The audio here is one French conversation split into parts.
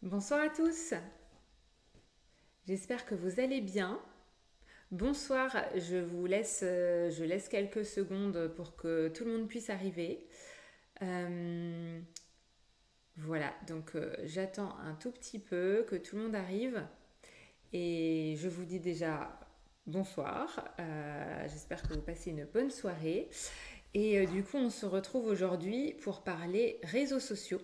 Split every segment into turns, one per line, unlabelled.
Bonsoir à tous, j'espère que vous allez bien. Bonsoir, je laisse quelques secondes pour que tout le monde puisse arriver. Euh, voilà, j'attends un tout petit peu que tout le monde arrive et je vous dis déjà bonsoir. J'espère que vous passez une bonne soirée. Du coup, on se retrouve aujourd'hui pour parler réseaux sociaux.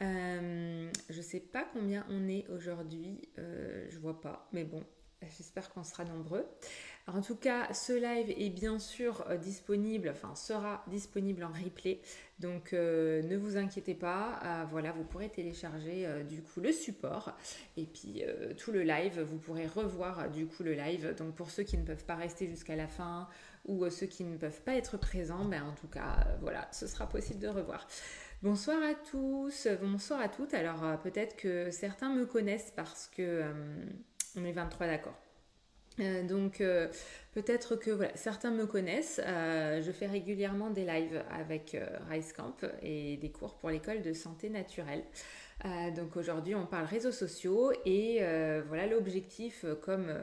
Je sais pas combien on est aujourd'hui, je vois pas, mais bon, j'espère qu'on sera nombreux. Alors, en tout cas, ce live est bien sûr disponible, enfin sera disponible en replay, donc ne vous inquiétez pas. Voilà, vous pourrez télécharger du coup le support et puis tout le live, vous pourrez revoir du coup le live. Donc pour ceux qui ne peuvent pas rester jusqu'à la fin ou ceux qui ne peuvent pas être présents, ben en tout cas, voilà, ce sera possible de revoir. Bonsoir à tous, bonsoir à toutes. Alors peut-être que certains me connaissent parce que on est 23, d'accord. Peut-être que voilà, certains me connaissent. Je fais régulièrement des lives avec Rice Camp et des cours pour l'école de santé naturelle. Donc aujourd'hui, on parle réseaux sociaux et voilà l'objectif, comme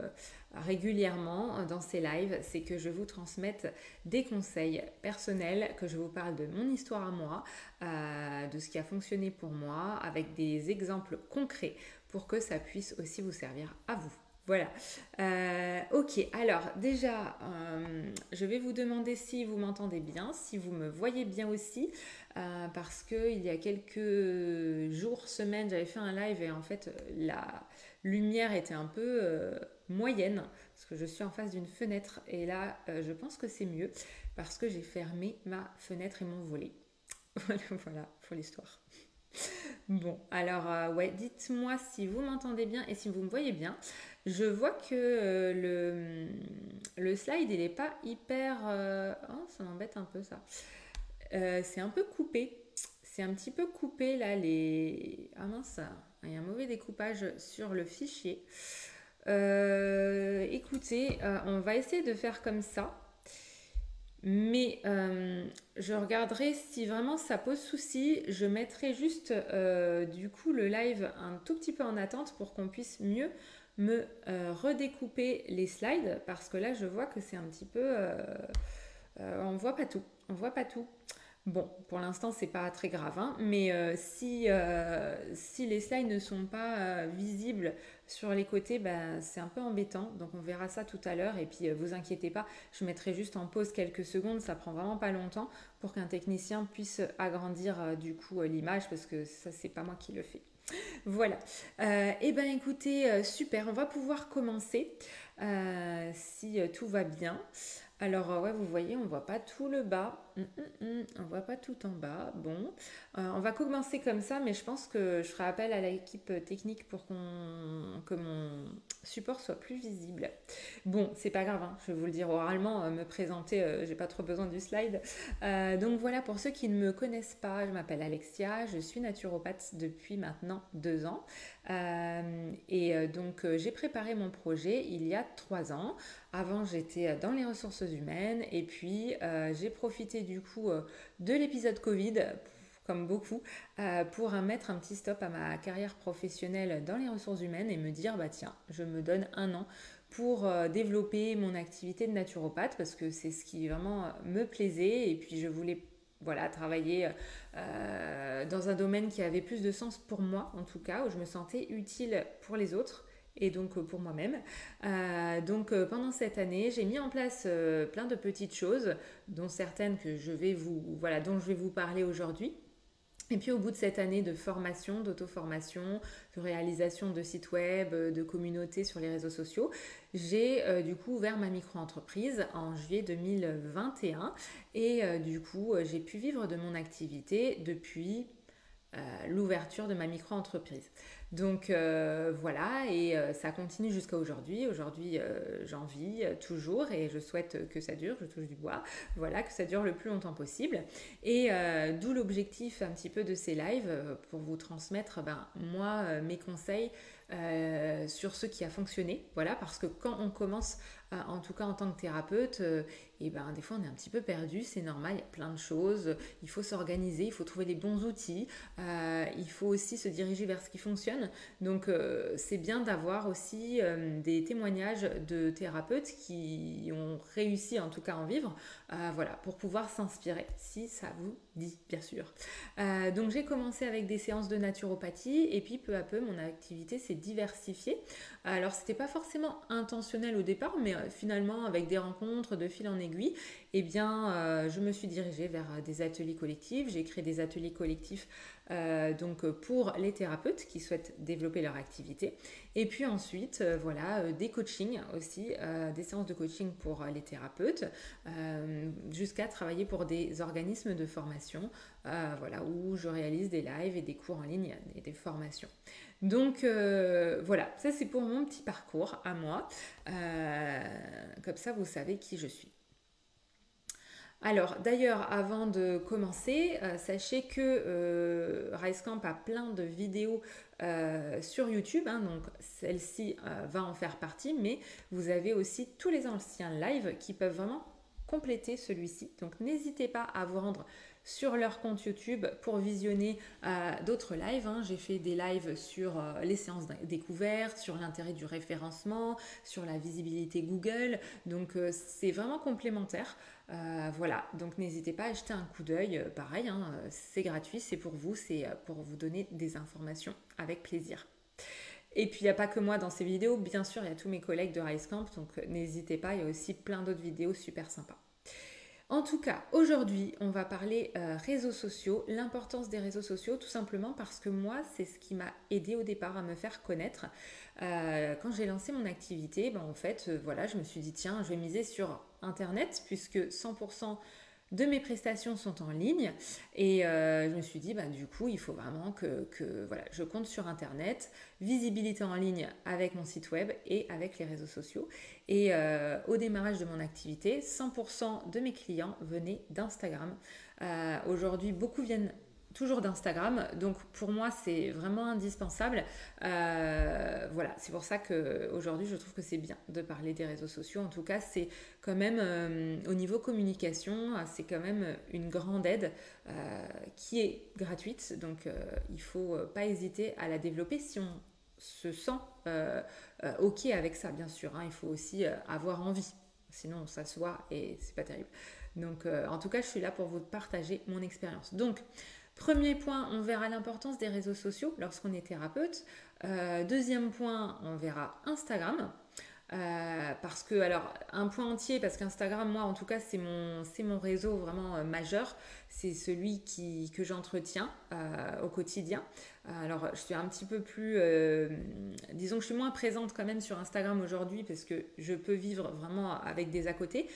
régulièrement dans ces lives, c'est que je vous transmette des conseils personnels, que je vous parle de mon histoire à moi, de ce qui a fonctionné pour moi, avec des exemples concrets pour que ça puisse aussi vous servir à vous. Voilà. Ok, alors déjà, je vais vous demander si vous m'entendez bien, si vous me voyez bien aussi, parce qu'il y a quelques jours, semaines, j'avais fait un live et en fait, la lumière était un peu moyenne, parce que je suis en face d'une fenêtre et là, je pense que c'est mieux, parce que j'ai fermé ma fenêtre et mon volet. Voilà, pour l'histoire. Bon, alors, ouais, dites-moi si vous m'entendez bien et si vous me voyez bien. Je vois que le slide, il n'est pas hyper... Oh, ça m'embête un peu ça. C'est un peu coupé. C'est un petit peu coupé là, les... Ah mince, il y a un mauvais découpage sur le fichier. Écoutez, on va essayer de faire comme ça. Mais je regarderai si vraiment ça pose souci. Je mettrai juste du coup le live un tout petit peu en attente pour qu'on puisse mieux me redécouper les slides parce que là je vois que c'est un petit peu... on voit pas tout. On voit pas tout. Bon, pour l'instant, c'est pas très grave, hein, mais si les slides ne sont pas visibles sur les côtés, ben, c'est un peu embêtant. Donc, on verra ça tout à l'heure. Et puis, vous inquiétez pas, je mettrai juste en pause quelques secondes. Ça prend vraiment pas longtemps pour qu'un technicien puisse agrandir du coup l'image parce que ça, c'est pas moi qui le fais. Voilà. Eh ben, écoutez, super. On va pouvoir commencer si tout va bien. Alors, ouais, vous voyez, on voit pas tout le bas. On voit pas tout en bas. Bon, on va commencer comme ça, mais je pense que je ferai appel à l'équipe technique pour que mon support soit plus visible. Bon, c'est pas grave, hein, je vais vous le dire oralement, me présenter, j'ai pas trop besoin du slide. Donc voilà, pour ceux qui ne me connaissent pas, je m'appelle Alexia, je suis naturopathe depuis maintenant 2 ans. J'ai préparé mon projet il y a 3 ans. Avant, j'étais dans les ressources humaines et puis j'ai profité du coup de l'épisode Covid, comme beaucoup, pour mettre un petit stop à ma carrière professionnelle dans les ressources humaines et me dire, bah tiens, je me donne 1 an pour développer mon activité de naturopathe parce que c'est ce qui vraiment me plaisait et puis je voulais voilà, travailler dans un domaine qui avait plus de sens pour moi en tout cas, où je me sentais utile pour les autres et donc pour moi-même. Pendant cette année, j'ai mis en place plein de petites choses, dont certaines que dont je vais vous parler aujourd'hui. Et puis au bout de cette année de formation, d'auto-formation, de réalisation de sites web, de communautés sur les réseaux sociaux, j'ai du coup ouvert ma micro-entreprise en juillet 2021 et du coup j'ai pu vivre de mon activité depuis l'ouverture de ma micro-entreprise. Donc voilà, et ça continue jusqu'à aujourd'hui. Aujourd'hui, j'en vis toujours et je souhaite que ça dure, je touche du bois, voilà, que ça dure le plus longtemps possible. Et d'où l'objectif un petit peu de ces lives pour vous transmettre moi mes conseils sur ce qui a fonctionné. Voilà, parce que quand on commence, en tout cas en tant que thérapeute, et des fois on est un petit peu perdu, c'est normal, il y a plein de choses, il faut s'organiser, il faut trouver les bons outils, il faut aussi se diriger vers ce qui fonctionne. Donc c'est bien d'avoir aussi des témoignages de thérapeutes qui ont réussi en tout cas à en vivre, voilà, pour pouvoir s'inspirer, si ça vous dit, bien sûr. Donc j'ai commencé avec des séances de naturopathie et puis peu à peu mon activité s'est diversifiée. Alors c'était pas forcément intentionnel au départ, mais finalement avec des rencontres de fil en aiguille, je me suis dirigée vers des ateliers collectifs. J'ai créé des ateliers collectifs donc pour les thérapeutes qui souhaitent développer leur activité. Et puis ensuite, des coachings aussi, des séances de coaching pour les thérapeutes, jusqu'à travailler pour des organismes de formation, où je réalise des lives et des cours en ligne et des formations. Donc voilà, ça c'est pour mon petit parcours à moi. Comme ça, vous savez qui je suis. Alors d'ailleurs, avant de commencer, sachez que RiseCamp a plein de vidéos sur YouTube, hein, donc celle-ci va en faire partie, mais vous avez aussi tous les anciens lives qui peuvent vraiment compléter celui-ci. Donc n'hésitez pas à vous rendre sur leur compte YouTube pour visionner d'autres lives, hein. J'ai fait des lives sur les séances découvertes, sur l'intérêt du référencement, sur la visibilité Google. Donc c'est vraiment complémentaire. Voilà, donc n'hésitez pas à jeter un coup d'œil. Pareil, hein, c'est gratuit, c'est pour vous, c'est pour vous donner des informations avec plaisir. Et puis il n'y a pas que moi dans ces vidéos, bien sûr, il y a tous mes collègues de RiseCamp, donc n'hésitez pas, il y a aussi plein d'autres vidéos super sympas. En tout cas, aujourd'hui, on va parler réseaux sociaux, l'importance des réseaux sociaux, tout simplement parce que moi, c'est ce qui m'a aidé au départ à me faire connaître. Quand j'ai lancé mon activité, je me suis dit, tiens, je vais miser sur Internet, puisque 100% de mes prestations sont en ligne et je me suis dit du coup il faut vraiment que je compte sur internet, visibilité en ligne avec mon site web et avec les réseaux sociaux. Et au démarrage de mon activité, 100% de mes clients venaient d'Instagram. Aujourd'hui beaucoup viennent toujours d'Instagram, donc pour moi c'est vraiment indispensable. C'est pour ça qu'aujourd'hui je trouve que c'est bien de parler des réseaux sociaux. En tout cas, c'est quand même au niveau communication, c'est quand même une grande aide qui est gratuite, donc il ne faut pas hésiter à la développer si on se sent ok avec ça, bien sûr, hein. Il faut aussi avoir envie, sinon on s'assoit et c'est pas terrible. Donc en tout cas, je suis là pour vous partager mon expérience. Donc premier point, on verra l'importance des réseaux sociaux lorsqu'on est thérapeute. Deuxième point, on verra Instagram. Parce que, alors, un point entier, parce qu'Instagram, moi, en tout cas, c'est mon réseau vraiment majeur. C'est celui que j'entretiens au quotidien. Alors, je suis un petit peu plus... disons que je suis moins présente quand même sur Instagram aujourd'hui, parce que je peux vivre vraiment avec des à côté.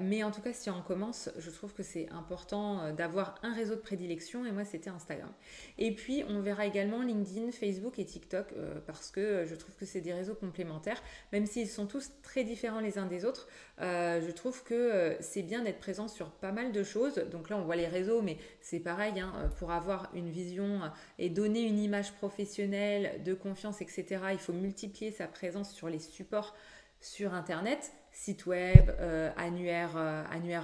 Mais en tout cas, si on commence, je trouve que c'est important d'avoir un réseau de prédilection, et moi c'était Instagram. Et puis on verra également LinkedIn, Facebook et TikTok, parce que je trouve que c'est des réseaux complémentaires, même s'ils sont tous très différents les uns des autres. Je trouve que c'est bien d'être présent sur pas mal de choses. Donc là on voit les réseaux, mais c'est pareil, hein, pour avoir une vision et donner une image professionnelle, de confiance, etc. Il faut multiplier sa présence sur les supports sur Internet, site web, annuaire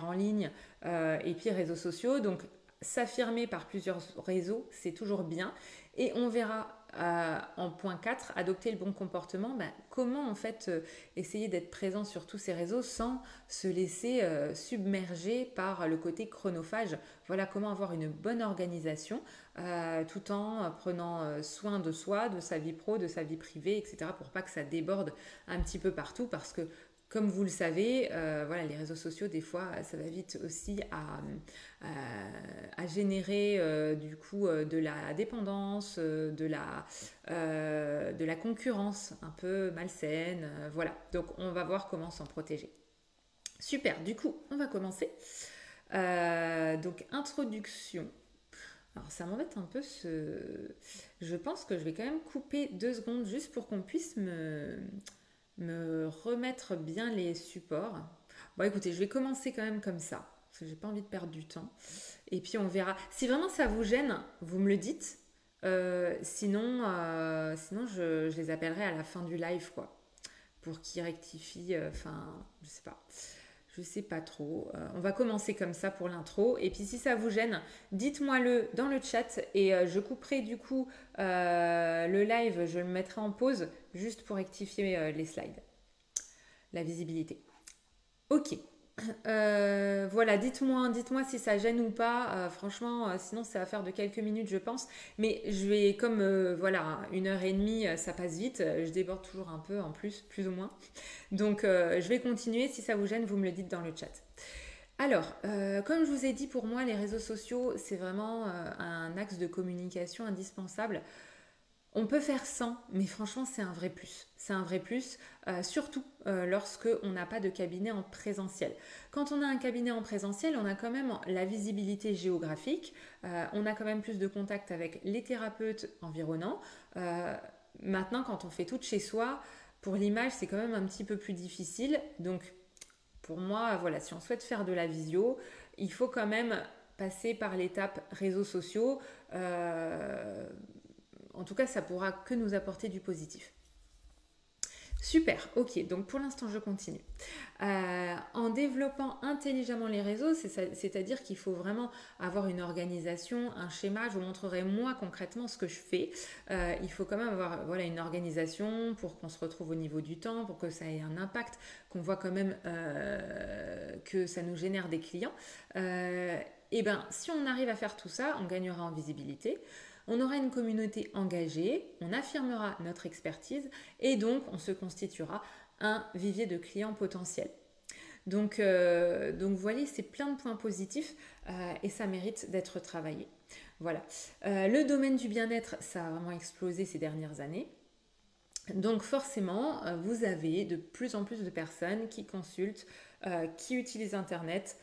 en ligne, et puis réseaux sociaux. Donc s'affirmer par plusieurs réseaux, c'est toujours bien. Et on verra en point 4, adopter le bon comportement. Comment en fait essayer d'être présent sur tous ces réseaux sans se laisser submerger par le côté chronophage. Voilà comment avoir une bonne organisation tout en prenant soin de soi, de sa vie pro, de sa vie privée, etc. pour pas que ça déborde un petit peu partout, parce que comme vous le savez, les réseaux sociaux, des fois, ça va vite aussi à générer du coup de la dépendance, de la concurrence un peu malsaine. Voilà, donc on va voir comment s'en protéger. Super, du coup, on va commencer. Donc, introduction. Alors ça m'embête un peu Je pense que je vais quand même couper 2 secondes juste pour qu'on puisse me remettre bien les supports. Bon écoutez, je vais commencer quand même comme ça, parce que j'ai pas envie de perdre du temps. Et puis on verra. Si vraiment ça vous gêne, vous me le dites. Sinon je les appellerai à la fin du live, quoi, pour qu'ils rectifient. Enfin, je sais pas. Je sais pas trop. On va commencer comme ça pour l'intro. Et puis si ça vous gêne, dites-moi-le dans le chat et je couperai du coup le live, je le mettrai en pause juste pour rectifier les slides, la visibilité. Ok. Voilà, dites-moi si ça gêne ou pas. Franchement, sinon c'est affaire de quelques minutes, je pense. Mais je vais, comme voilà, 1 heure et demie, ça passe vite. Je déborde toujours un peu en plus ou moins. Donc, je vais continuer. Si ça vous gêne, vous me le dites dans le chat. Alors, comme je vous ai dit, pour moi, les réseaux sociaux, c'est vraiment un axe de communication indispensable. On peut faire sans, mais franchement, c'est un vrai plus. C'est un vrai plus, surtout lorsque on n'a pas de cabinet en présentiel. Quand on a un cabinet en présentiel, on a quand même la visibilité géographique, on a quand même plus de contact avec les thérapeutes environnants. Maintenant, quand on fait tout de chez soi, pour l'image, c'est quand même un petit peu plus difficile. Donc, pour moi, voilà, si on souhaite faire de la visio, il faut quand même passer par l'étape réseaux sociaux. En tout cas, ça pourra que nous apporter du positif. Super, ok, donc pour l'instant je continue. En développant intelligemment les réseaux, c'est-à-dire qu'il faut vraiment avoir une organisation, un schéma. Je vous montrerai moi concrètement ce que je fais. Il faut quand même avoir voilà, une organisation pour qu'on se retrouve au niveau du temps, pour que ça ait un impact, qu'on voit quand même que ça nous génère des clients. Et bien, si on arrive à faire tout ça, on gagnera en visibilité. On aura une communauté engagée, on affirmera notre expertise et donc on se constituera un vivier de clients potentiels. Donc vous voyez, c'est plein de points positifs et ça mérite d'être travaillé. Voilà. Le domaine du bien-être, ça a vraiment explosé ces dernières années. Donc forcément, vous avez de plus en plus de personnes qui consultent, qui utilisent Internet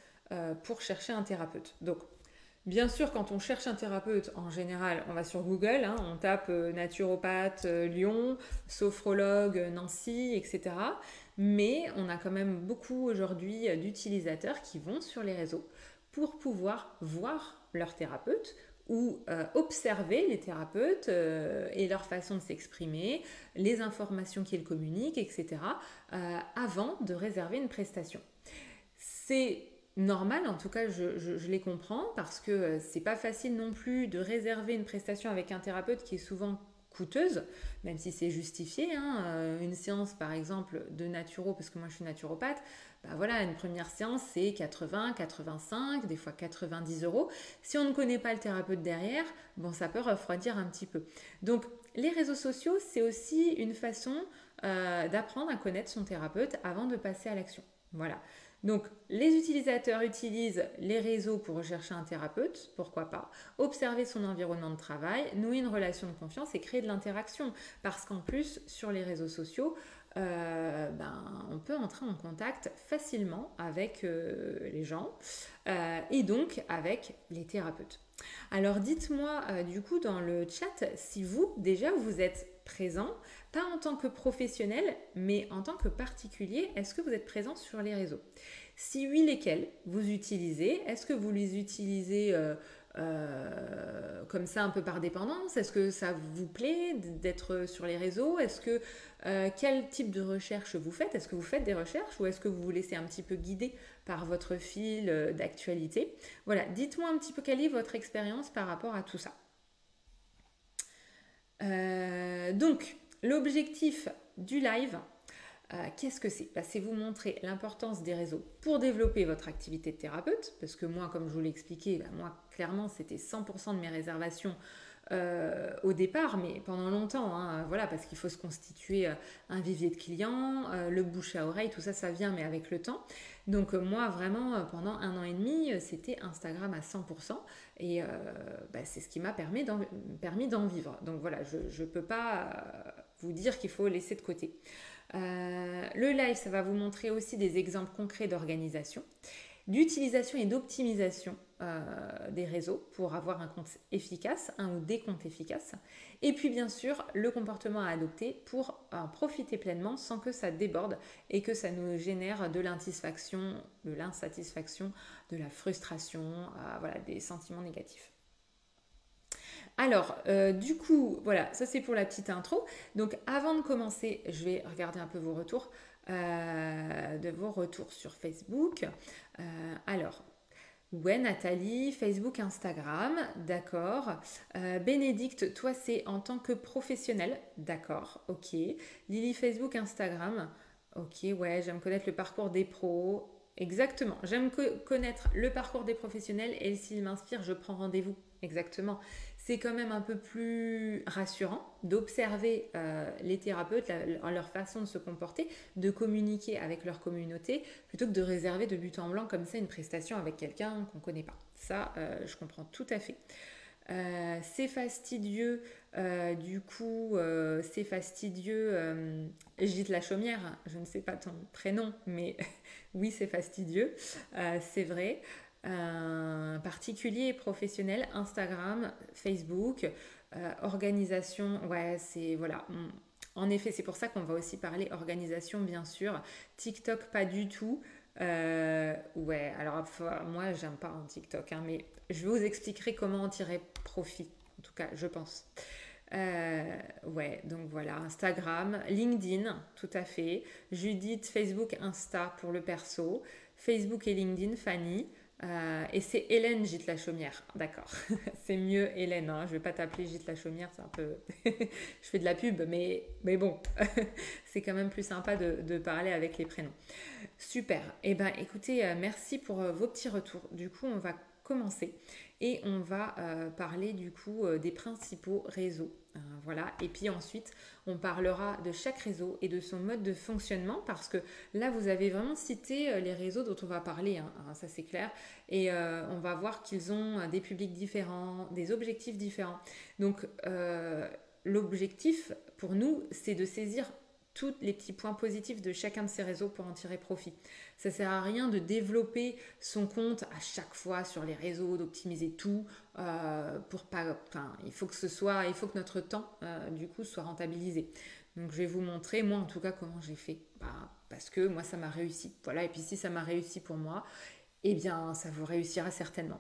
pour chercher un thérapeute. Donc bien sûr, quand on cherche un thérapeute, en général, on va sur Google, hein, on tape naturopathe Lyon, sophrologue Nancy, etc. Mais on a quand même beaucoup aujourd'hui d'utilisateurs qui vont sur les réseaux pour pouvoir voir leur thérapeute ou observer les thérapeutes et leur façon de s'exprimer, les informations qu'ils communiquent, etc. Avant de réserver une prestation. C'est normal, en tout cas je les comprends parce que c'est pas facile non plus de réserver une prestation avec un thérapeute qui est souvent coûteuse, même si c'est justifié, hein. Une séance par exemple de naturo, parce que moi je suis naturopathe, bah voilà, une première séance c'est 80, 85, des fois 90 euros. Si on ne connaît pas le thérapeute derrière, bon ça peut refroidir un petit peu. Donc les réseaux sociaux c'est aussi une façon d'apprendre à connaître son thérapeute avant de passer à l'action. Voilà. Donc, les utilisateurs utilisent les réseaux pour rechercher un thérapeute, pourquoi pas, observer son environnement de travail, nouer une relation de confiance et créer de l'interaction. Parce qu'en plus, sur les réseaux sociaux, on peut entrer en contact facilement avec les gens et donc avec les thérapeutes. Alors dites-moi du coup dans le chat si vous déjà vous êtes présent, pas en tant que professionnel, mais en tant que particulier, est-ce que vous êtes présent sur les réseaux? Si oui, lesquels vous utilisez? Est-ce que vous les utilisez comme ça un peu par dépendance? Est-ce que ça vous plaît d'être sur les réseaux? Quel type de recherche vous faites? Est-ce que vous faites des recherches ou est-ce que vous vous laissez un petit peu guider par votre fil d'actualité? Voilà, dites-moi un petit peu quelle est votre expérience par rapport à tout ça. Donc, l'objectif du live, qu'est-ce que c'est? C'est vous montrer l'importance des réseaux pour développer votre activité de thérapeute, parce que moi, comme je vous l'ai expliqué, moi, clairement, c'était 100% de mes réservations au départ, mais pendant longtemps, hein, voilà, parce qu'il faut se constituer un vivier de clients, le bouche à oreille, tout ça, ça vient, mais avec le temps. Donc moi, vraiment, pendant 1 an et demi, c'était Instagram à 100%, et c'est ce qui m'a permis d'en vivre. Donc voilà, je ne peux pas vous dire qu'il faut laisser de côté. Le live, ça va vous montrer aussi des exemples concrets d'organisation, d'utilisation et d'optimisation des réseaux pour avoir un compte efficace, un ou des comptes efficaces. Et puis bien sûr, le comportement à adopter pour en profiter pleinement sans que ça déborde et que ça nous génère de l'insatisfaction, de la frustration, voilà, des sentiments négatifs. Alors, du coup, voilà, ça c'est pour la petite intro. Donc, avant de commencer, je vais regarder un peu vos retours, sur Facebook. Alors, ouais, Nathalie, Facebook, Instagram, d'accord. Bénédicte, toi, c'est en tant que professionnel, d'accord, ok. Lily, Facebook, Instagram, ok, ouais, j'aime connaître le parcours des pros. Exactement, j'aime connaître le parcours des professionnels et s'il m'inspire, je prends rendez-vous. Exactement. C'est quand même un peu plus rassurant d'observer les thérapeutes, leur façon de se comporter, de communiquer avec leur communauté, plutôt que de réserver de but en blanc comme ça une prestation avec quelqu'un qu'on ne connaît pas. Ça, je comprends tout à fait. C'est fastidieux, c'est fastidieux. Gîte la Chaumière, je ne sais pas ton prénom, mais oui, c'est fastidieux, c'est vrai. Particulier et professionnel, Instagram, Facebook, organisation, ouais, c'est voilà. En effet, c'est pour ça qu'on va aussi parler organisation, bien sûr. TikTok, pas du tout. Ouais, alors moi, j'aime pas un TikTok, hein, mais je vous expliquerai comment en tirer profit. En tout cas, je pense. Ouais, donc voilà, Instagram, LinkedIn, tout à fait. Judith, Facebook, Insta pour le perso. Facebook et LinkedIn, Fanny. Et c'est Hélène Gîte la Chaumière. D'accord. C'est mieux Hélène. Hein. Je ne vais pas t'appeler Gîte la Chaumière. C'est un peu. Je fais de la pub, mais bon. C'est quand même plus sympa de parler avec les prénoms. Super. Eh bien, écoutez, merci pour vos petits retours. Du coup, on va commencer et on va parler du coup des principaux réseaux. Voilà. Et puis ensuite, on parlera de chaque réseau et de son mode de fonctionnement parce que là, vous avez vraiment cité les réseaux dont on va parler, hein, ça c'est clair. Et on va voir qu'ils ont des publics différents, des objectifs différents. Donc, l'objectif pour nous, c'est de saisir tous les petits points positifs de chacun de ces réseaux pour en tirer profit. Ça ne sert à rien de développer son compte à chaque fois sur les réseaux, d'optimiser tout pour pas. Enfin, il faut que notre temps du coup soit rentabilisé. Donc je vais vous montrer moi en tout cas comment j'ai fait. Parce que moi ça m'a réussi. Voilà. Et puis si ça m'a réussi pour moi, eh bien ça vous réussira certainement.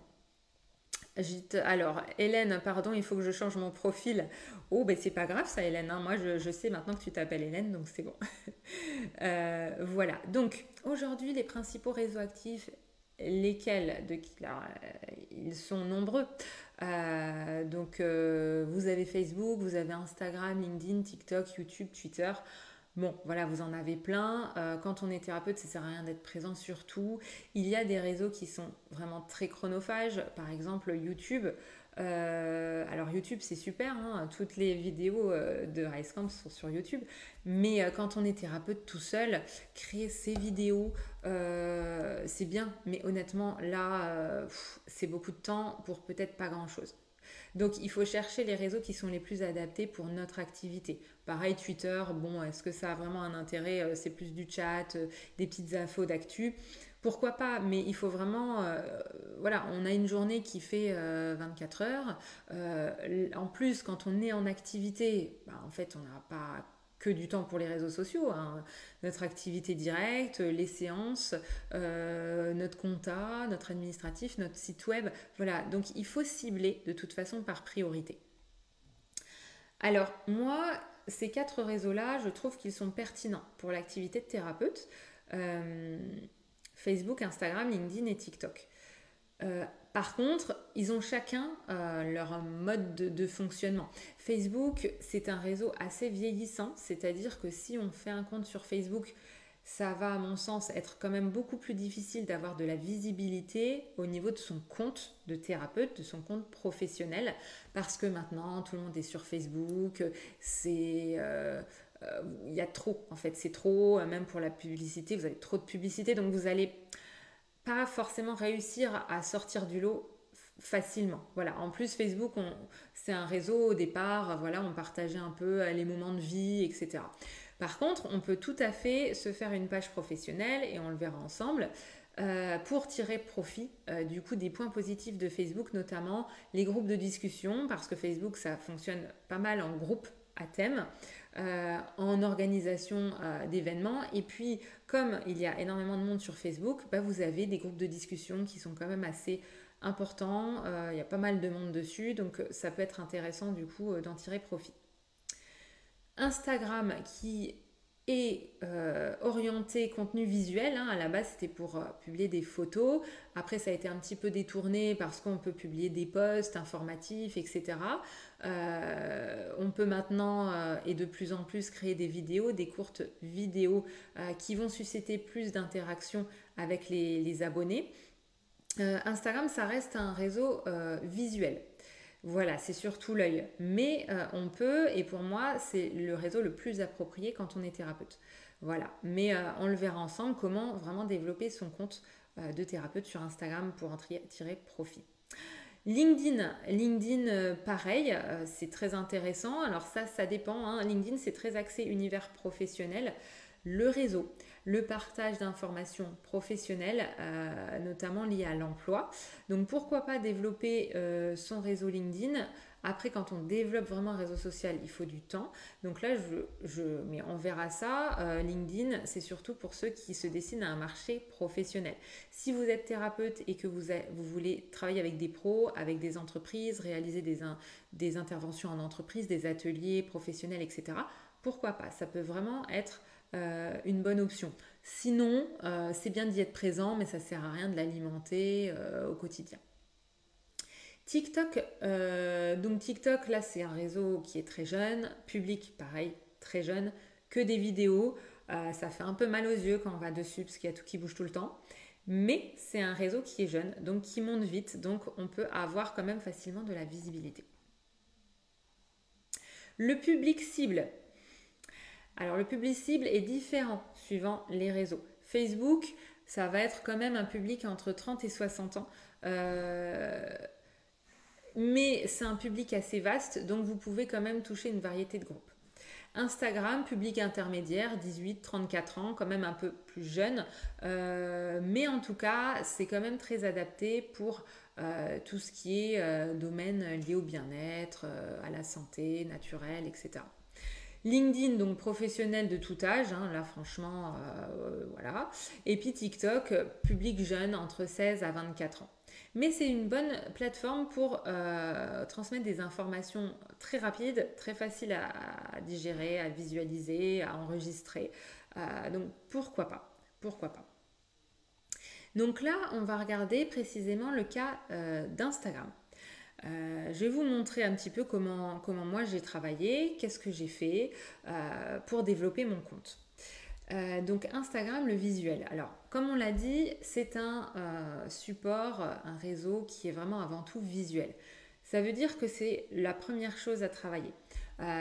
Alors, Hélène, pardon, il faut que je change mon profil. Oh, ben c'est pas grave ça, Hélène. Hein. Moi, je sais maintenant que tu t'appelles Hélène, donc c'est bon. Voilà. Donc, aujourd'hui, les principaux réseaux actifs, lesquels ils sont nombreux. Vous avez Facebook, vous avez Instagram, LinkedIn, TikTok, YouTube, Twitter. Bon, voilà, vous en avez plein. Quand on est thérapeute, ça ne sert à rien d'être présent sur tout. Il y a des réseaux qui sont vraiment très chronophages, par exemple YouTube. Alors YouTube, c'est super, hein, toutes les vidéos de Rice Camp sont sur YouTube. Mais quand on est thérapeute tout seul, créer ses vidéos, c'est bien. Mais honnêtement, là, c'est beaucoup de temps pour peut-être pas grand-chose. Donc il faut chercher les réseaux qui sont les plus adaptés pour notre activité. Pareil, Twitter, bon, est-ce que ça a vraiment un intérêt? C'est plus du chat, des petites infos d'actu. Pourquoi pas? Mais il faut vraiment, voilà, on a une journée qui fait 24 heures. En plus, quand on est en activité, en fait, on n'a pas que du temps pour les réseaux sociaux. Hein. Notre activité directe, les séances, notre compta, notre administratif, notre site web. Voilà, donc il faut cibler de toute façon par priorité. Alors moi, ces 4 réseaux-là, je trouve qu'ils sont pertinents pour l'activité de thérapeute. Euh, Facebook, Instagram, LinkedIn et TikTok. Par contre, ils ont chacun leur mode de fonctionnement. Facebook, c'est un réseau assez vieillissant, c'est-à-dire que si on fait un compte sur Facebook, ça va à mon sens être quand même beaucoup plus difficile d'avoir de la visibilité au niveau de son compte de thérapeute, de son compte professionnel, parce que maintenant tout le monde est sur Facebook, il y a trop en fait, c'est trop, même pour la publicité, vous avez trop de publicité, donc vous allez pas forcément réussir à sortir du lot facilement. Voilà. En plus, Facebook, c'est un réseau au départ, voilà, on partageait un peu les moments de vie, etc. Par contre, on peut tout à fait se faire une page professionnelle et on le verra ensemble. pour tirer profit du coup des points positifs de Facebook, notamment les groupes de discussion, parce que Facebook ça fonctionne pas mal en groupe à thème, en organisation d'événements. Et puis comme il y a énormément de monde sur Facebook, bah, vous avez des groupes de discussion qui sont quand même assez importants, il y a pas mal de monde dessus, donc ça peut être intéressant du coup d'en tirer profit. Instagram qui est orienté contenu visuel, hein. À la base c'était pour publier des photos, après ça a été un petit peu détourné parce qu'on peut publier des posts informatifs, etc. On peut maintenant et de plus en plus créer des vidéos, des courtes vidéos qui vont susciter plus d'interaction avec les abonnés. Instagram ça reste un réseau visuel. Voilà, c'est surtout l'œil. Mais on peut, et pour moi, c'est le réseau le plus approprié quand on est thérapeute. Voilà, mais on le verra ensemble, comment vraiment développer son compte de thérapeute sur Instagram pour en tirer profit. LinkedIn, pareil, c'est très intéressant. Alors ça dépend, hein. LinkedIn, c'est très axé univers professionnel. Le réseau, le partage d'informations professionnelles, notamment liées à l'emploi. Donc pourquoi pas développer son réseau LinkedIn. Après, quand on développe vraiment un réseau social, il faut du temps. Donc là, mais on verra ça. LinkedIn, c'est surtout pour ceux qui se destinent à un marché professionnel. Si vous êtes thérapeute et que vous voulez travailler avec des pros, avec des entreprises, réaliser des interventions en entreprise, des ateliers professionnels, etc., pourquoi pas? Ça peut vraiment être une bonne option. Sinon, c'est bien d'y être présent, mais ça ne sert à rien de l'alimenter au quotidien. TikTok, donc TikTok, là, c'est un réseau qui est très jeune, public, pareil, très jeune, que des vidéos. Ça fait un peu mal aux yeux quand on va dessus, parce qu'il y a tout qui bouge tout le temps. Mais c'est un réseau qui est jeune, donc qui monte vite, donc on peut avoir quand même facilement de la visibilité. Le public cible. Alors le public cible est différent suivant les réseaux. Facebook, ça va être quand même un public entre 30 et 60 ans. Mais c'est un public assez vaste, donc vous pouvez quand même toucher une variété de groupes. Instagram, public intermédiaire, 18-34 ans, quand même un peu plus jeune. Mais en tout cas, c'est quand même très adapté pour tout ce qui est domaine lié au bien-être, à la santé naturelle, etc. LinkedIn, donc professionnel de tout âge, hein, là franchement, voilà. Et puis TikTok, public jeune, entre 16 à 24 ans. Mais c'est une bonne plateforme pour transmettre des informations très rapides, très faciles à digérer, à visualiser, à enregistrer. Donc pourquoi pas? Pourquoi pas? Donc là, on va regarder précisément le cas d'Instagram. Je vais vous montrer un petit peu comment moi j'ai travaillé, qu'est-ce que j'ai fait pour développer mon compte. Donc Instagram, le visuel. Alors, comme on l'a dit, c'est un support, un réseau qui est vraiment avant tout visuel. Ça veut dire que c'est la première chose à travailler.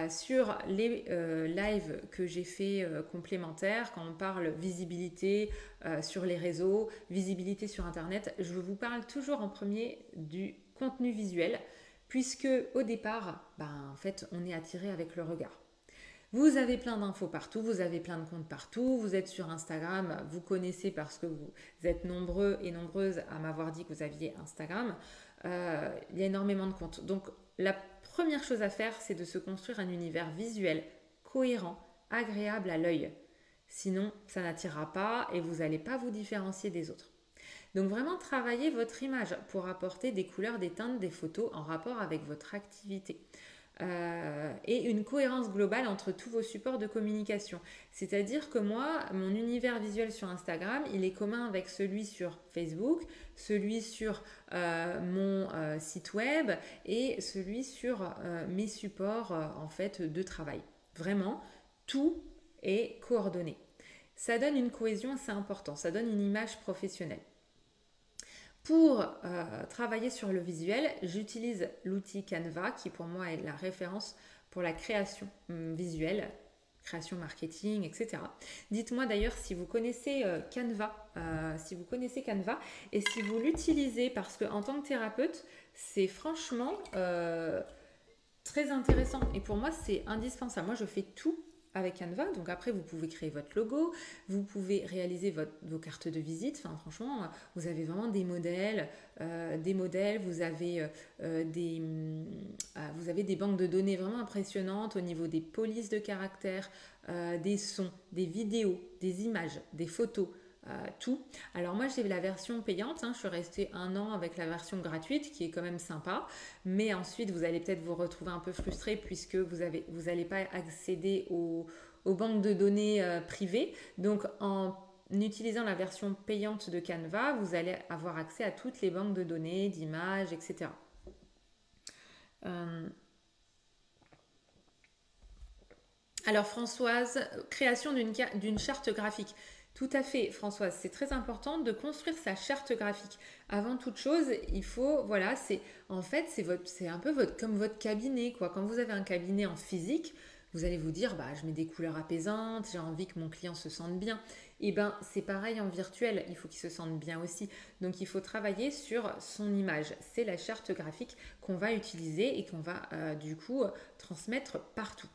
Sur les lives que j'ai fait complémentaires, quand on parle visibilité sur les réseaux, visibilité sur Internet, je vous parle toujours en premier du contenu visuel, puisque au départ, en fait, on est attiré avec le regard. Vous avez plein d'infos partout, vous avez plein de comptes partout, vous êtes sur Instagram, vous connaissez parce que vous êtes nombreux et nombreuses à m'avoir dit que vous aviez Instagram. Il y a énormément de comptes. Donc la première chose à faire, c'est de se construire un univers visuel cohérent, agréable à l'œil. Sinon, ça n'attirera pas et vous n'allez pas vous différencier des autres. Donc vraiment travaillez votre image pour apporter des couleurs, des teintes, des photos en rapport avec votre activité. Et une cohérence globale entre tous vos supports de communication. C'est-à-dire que moi, mon univers visuel sur Instagram, il est commun avec celui sur Facebook, celui sur mon site web et celui sur mes supports en fait de travail. Vraiment, tout est coordonné. Ça donne une cohésion assez importante, ça donne une image professionnelle. Pour travailler sur le visuel, j'utilise l'outil Canva qui pour moi est la référence pour la création visuelle, création marketing, etc. Dites-moi d'ailleurs si vous connaissez Canva, et si vous l'utilisez parce qu'en tant que thérapeute, c'est franchement très intéressant et pour moi c'est indispensable. Moi je fais tout avec Canva. Donc après, vous pouvez créer votre logo, vous pouvez réaliser vos cartes de visite. Enfin, franchement, vous avez vraiment des modèles, vous avez des banques de données vraiment impressionnantes au niveau des polices de caractères, des sons, des vidéos, des images, des photos. Tout. Alors moi j'ai la version payante, hein, je suis restée 1 an avec la version gratuite qui est quand même sympa, mais ensuite vous allez peut-être vous retrouver un peu frustré puisque vous n'allez pas accéder aux banques de données privées. Donc en utilisant la version payante de Canva, vous allez avoir accès à toutes les banques de données, d'images, etc. Euh, alors Françoise, création d'une charte graphique. Tout à fait, Françoise, c'est très important de construire sa charte graphique. Avant toute chose, il faut, voilà, en fait, c'est un peu comme votre cabinet, quoi. Quand vous avez un cabinet en physique, vous allez vous dire, bah, je mets des couleurs apaisantes, j'ai envie que mon client se sente bien. Et ben, c'est pareil en virtuel, il faut qu'il se sente bien aussi. Donc, il faut travailler sur son image. C'est la charte graphique qu'on va utiliser et qu'on va du coup transmettre partout.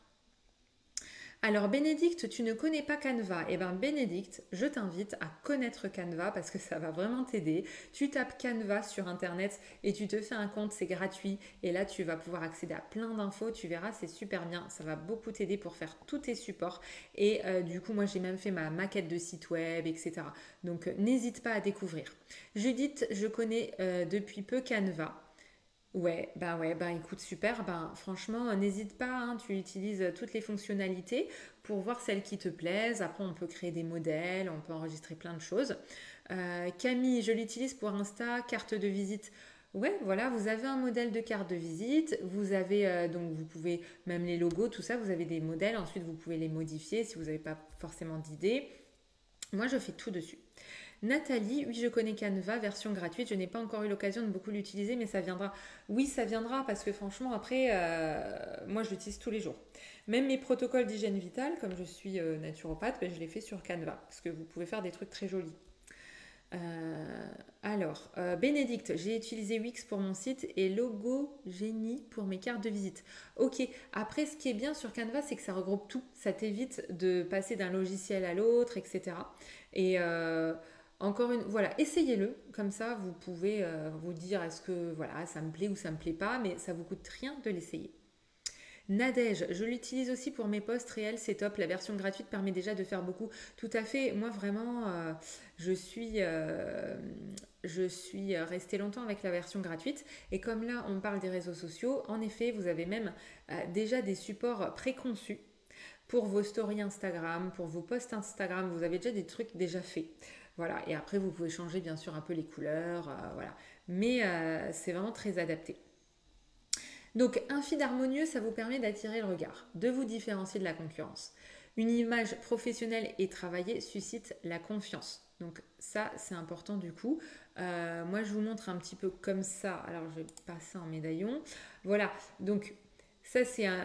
Alors Bénédicte, tu ne connais pas Canva. Eh bien Bénédicte, je t'invite à connaître Canva parce que ça va vraiment t'aider. Tu tapes Canva sur Internet et tu te fais un compte, c'est gratuit. Et là, tu vas pouvoir accéder à plein d'infos. Tu verras, c'est super bien. Ça va beaucoup t'aider pour faire tous tes supports. Et du coup, moi, j'ai même fait ma maquette de site web, etc. Donc, n'hésite pas à découvrir. Judith, je connais depuis peu Canva. Ouais, bah écoute, super. Ben, franchement, n'hésite pas, hein, tu utilises toutes les fonctionnalités pour voir celles qui te plaisent. Après, on peut créer des modèles, on peut enregistrer plein de choses. Camille, je l'utilise pour Insta, carte de visite. Ouais, voilà, vous avez un modèle de carte de visite, vous avez donc vous pouvez même les logos, tout ça, vous avez des modèles, ensuite vous pouvez les modifier si vous n'avez pas forcément d'idée. Moi, je fais tout dessus. Nathalie, oui, je connais Canva, version gratuite. Je n'ai pas encore eu l'occasion de beaucoup l'utiliser, mais ça viendra. Oui, ça viendra parce que franchement, après, moi, je l'utilise tous les jours. Même mes protocoles d'hygiène vitale, comme je suis naturopathe, ben, je les fais sur Canva parce que vous pouvez faire des trucs très jolis. Bénédicte, j'ai utilisé Wix pour mon site et Logo Génie pour mes cartes de visite. Ok, après ce qui est bien sur Canva, c'est que ça regroupe tout. Ça t'évite de passer d'un logiciel à l'autre, etc. Et voilà, essayez-le. Comme ça, vous pouvez vous dire est-ce que voilà, ça me plaît ou ça me plaît pas, mais ça vous coûte rien de l'essayer. Nadège, je l'utilise aussi pour mes posts réels, c'est top. La version gratuite permet déjà de faire beaucoup. Tout à fait. Moi, vraiment, je suis restée longtemps avec la version gratuite. Et comme là, on parle des réseaux sociaux, en effet, vous avez même déjà des supports préconçus pour vos stories Instagram, pour vos posts Instagram. Vous avez déjà des trucs déjà faits. Voilà. Et après, vous pouvez changer bien sûr un peu les couleurs. Voilà. Mais c'est vraiment très adapté. Donc, un feed harmonieux, ça vous permet d'attirer le regard, de vous différencier de la concurrence. Une image professionnelle et travaillée suscite la confiance. Donc ça, c'est important du coup. Moi, je vous montre un petit peu comme ça. Alors, je vais passer en médaillon. Voilà, donc ça, c'est un...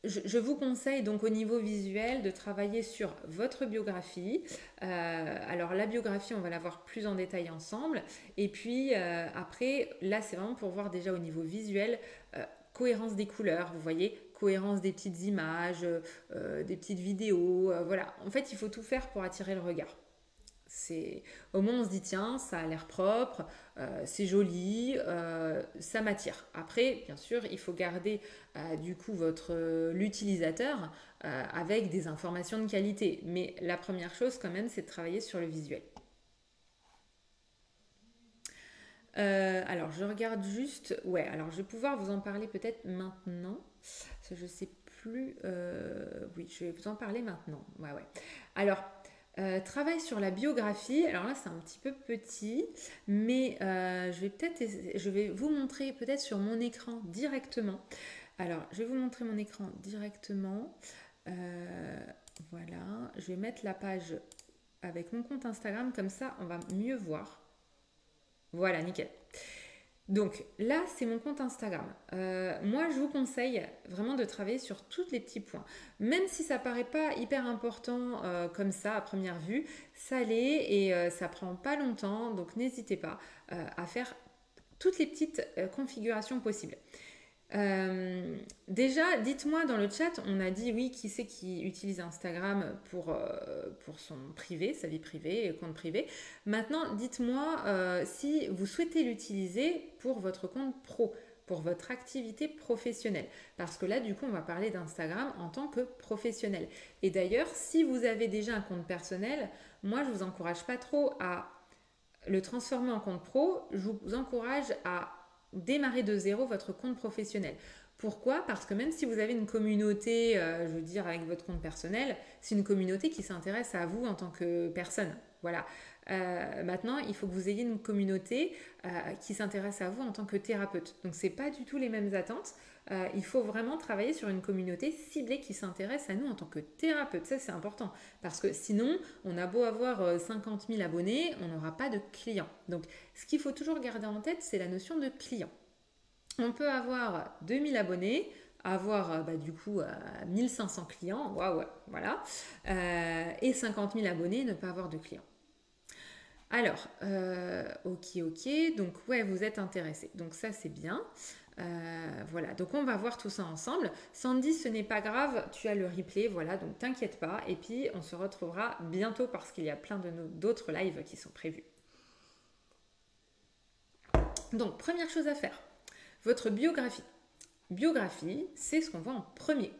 Je vous conseille donc au niveau visuel de travailler sur votre biographie. Alors la biographie, on va la voir plus en détail ensemble. Et puis après, là c'est vraiment pour voir déjà au niveau visuel, cohérence des couleurs, vous voyez, cohérence des petites images, des petites vidéos. Voilà, en fait il faut tout faire pour attirer le regard. Au moins on se dit tiens ça a l'air propre, c'est joli, ça m'attire. Après bien sûr il faut garder du coup l'utilisateur avec des informations de qualité, mais la première chose quand même c'est de travailler sur le visuel. Alors je regarde juste, ouais, alors je vais pouvoir vous en parler peut-être maintenant, parce que je sais plus, oui je vais vous en parler maintenant, ouais. Alors travail sur la biographie. Alors là, c'est un petit peu petit, mais je vais vous montrer peut-être sur mon écran directement. Alors, je vais vous montrer mon écran directement. Voilà, je vais mettre la page avec mon compte Instagram, comme ça, on va mieux voir. Voilà, nickel. Donc là, c'est mon compte Instagram. Moi, je vous conseille vraiment de travailler sur tous les petits points. Même si ça paraît pas hyper important comme ça à première vue, ça l'est et ça prend pas longtemps. Donc n'hésitez pas à faire toutes les petites configurations possibles. Déjà, dites-moi dans le chat, on a dit oui, qui c'est qui utilise Instagram pour son privé, sa vie privée, compte privé. Maintenant, dites-moi si vous souhaitez l'utiliser pour votre compte pro, pour votre activité professionnelle. Parce que là, du coup, on va parler d'Instagram en tant que professionnel. Et d'ailleurs, si vous avez déjà un compte personnel, moi, je ne vous encourage pas trop à le transformer en compte pro. Je vous encourage à démarrer de zéro votre compte professionnel. Pourquoi? Parce que même si vous avez une communauté, je veux dire, avec votre compte personnel, c'est une communauté qui s'intéresse à vous en tant que personne. Voilà. Maintenant, il faut que vous ayez une communauté qui s'intéresse à vous en tant que thérapeute. Donc, ce n'est pas du tout les mêmes attentes. Il faut vraiment travailler sur une communauté ciblée qui s'intéresse à nous en tant que thérapeute. Ça, c'est important. Parce que sinon, on a beau avoir 50 000 abonnés, on n'aura pas de clients. Donc, ce qu'il faut toujours garder en tête, c'est la notion de client. On peut avoir 2000 abonnés, avoir du coup 1500 clients, waouh, voilà, et 50 000 abonnés, ne pas avoir de clients. Alors, ok, donc ouais, vous êtes intéressé. Donc ça, c'est bien. Voilà, donc on va voir tout ça ensemble. Sandy, ce n'est pas grave, tu as le replay, voilà, donc t'inquiète pas. Et puis, on se retrouvera bientôt parce qu'il y a plein d'autres lives qui sont prévus. Donc, première chose à faire, votre biographie. Biographie, c'est ce qu'on voit en premier.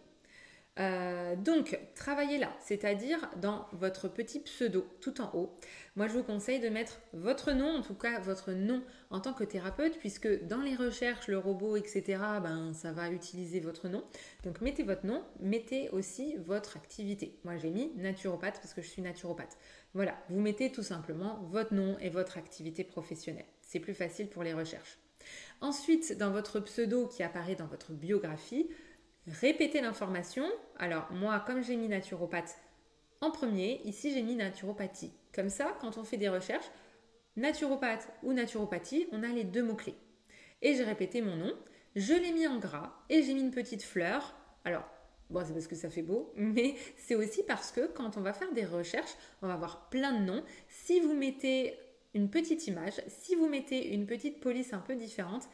Donc, travaillez là, c'est-à-dire dans votre petit pseudo tout en haut. Moi, je vous conseille de mettre votre nom, en tout cas votre nom en tant que thérapeute, puisque dans les recherches, le robot, etc., ça va utiliser votre nom. Donc, mettez votre nom, mettez aussi votre activité. Moi, j'ai mis naturopathe parce que je suis naturopathe. Voilà, vous mettez tout simplement votre nom et votre activité professionnelle. C'est plus facile pour les recherches. Ensuite, dans votre pseudo qui apparaît dans votre biographie, répétez l'information. Alors moi, comme j'ai mis naturopathe en premier, ici j'ai mis naturopathie. Comme ça, quand on fait des recherches, naturopathe ou naturopathie, on a les deux mots-clés. Et j'ai répété mon nom, je l'ai mis en gras et j'ai mis une petite fleur. Alors, bon, c'est parce que ça fait beau, mais c'est aussi parce que quand on va faire des recherches, on va avoir plein de noms. Si vous mettez une petite image, si vous mettez une petite police un peu différente,